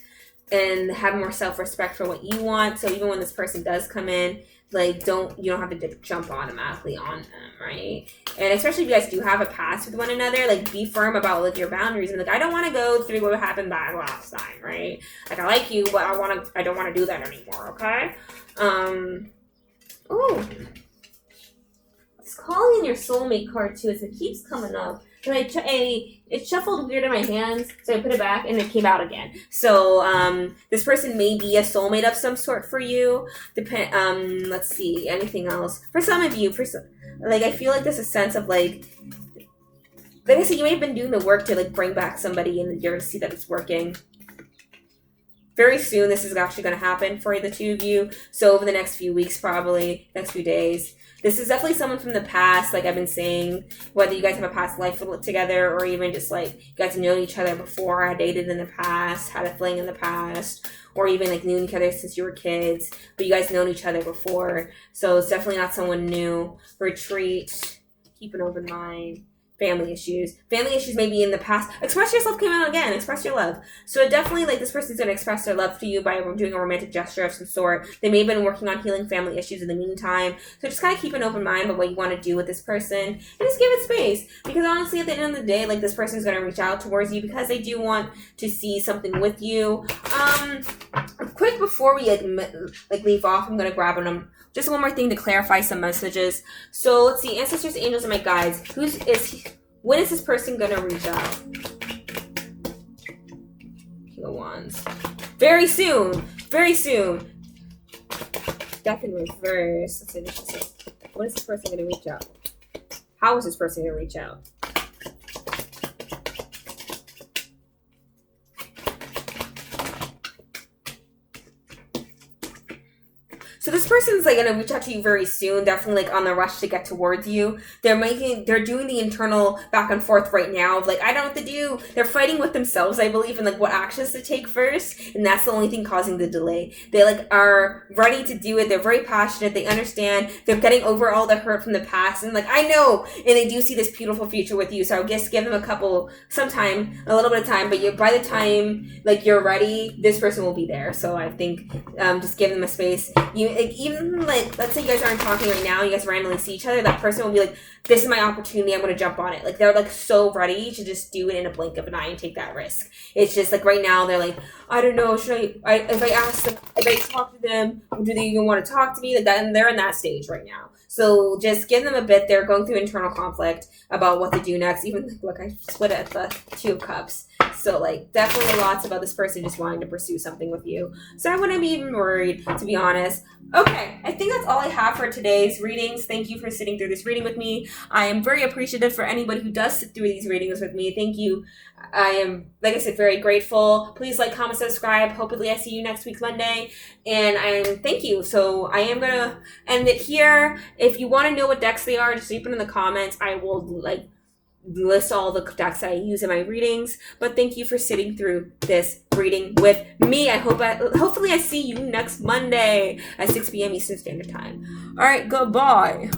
and have more self-respect for what you want. So even when this person does come in, like, you don't have to jump automatically on them, right? And especially if you guys do have a past with one another, like, be firm about, like, your boundaries. And, like, I don't want to go through what happened back last time, right? Like, I like you, but I don't want to do that anymore, okay? Oh. It's calling in your soulmate card, too, as it keeps coming up. And it shuffled weird in my hands, so I put it back, and it came out again. So, this person may be a soulmate of some sort for you. Let's see, anything else? For some of you, I feel like there's a sense of, like I said, you may have been doing the work to, like, bring back somebody, and you're going to see that it's working. Very soon, this is actually going to happen for the two of you. So, over the next few weeks, probably, next few days. This is definitely someone from the past, like I've been saying, whether you guys have a past life together or even just like you guys know each other before, had dated in the past, had a fling in the past, or even like knew each other since you were kids, but you guys known each other before. So it's definitely not someone new. Retreat, keep an open mind. Family issues. Family issues may be in the past. Express yourself came out again. Express your love. So it definitely, like, this person's going to express their love to you by doing a romantic gesture of some sort. They may have been working on healing family issues in the meantime. So just kind of keep an open mind about what you want to do with this person. And just give it space. Because honestly, at the end of the day, like, this person's going to reach out towards you because they do want to see something with you. Quick before we, leave off, I'm going to grab them. Just one more thing to clarify some messages. So let's see, ancestors, angels, and my guides. When is this person gonna reach out? King of Wands. Very soon. Very soon. Death in reverse. Let's see what she says. When is this person gonna reach out? How is this person gonna reach out? So this person's like gonna reach out to you very soon, definitely like on the rush to get towards you. They're doing the internal back and forth right now of like, I don't know what to do. They're fighting with themselves, I believe, and like what actions to take first, and that's the only thing causing the delay. They like are ready to do it. They're very passionate. They understand. They're getting over all the hurt from the past, and like I know, and they do see this beautiful future with you. So I guess give them a little bit of time. But by the time like you're ready, this person will be there. So I think just give them a space. Even like, let's say you guys aren't talking right now, you guys randomly see each other, that person will be like, this is my opportunity, I'm going to jump on it. Like, they're like so ready to just do it in a blink of an eye and take that risk. It's just like right now, they're like, I don't know, if I talk to them, do they even want to talk to me? Like that, and they're in that stage right now. So just give them a bit. They're going through internal conflict about what to do next. Even, look, I split it at the Two of Cups. So, like, definitely lots about this person just wanting to pursue something with you. So I wouldn't be even worried, to be honest. Okay, I think that's all I have for today's readings. Thank you for sitting through this reading with me. I am very appreciative for anybody who does sit through these readings with me. Thank you. I am, like I said, very grateful. Please like, comment, subscribe. Hopefully I see you next week, Monday. And thank you. So I am going to end it here. If you want to know what decks they are, just leave it in the comments. I will, like, list all the decks I use in my readings. But thank you for sitting through this reading with me. Hopefully I see you next Monday at 6 p.m. Eastern Standard Time. All right, goodbye.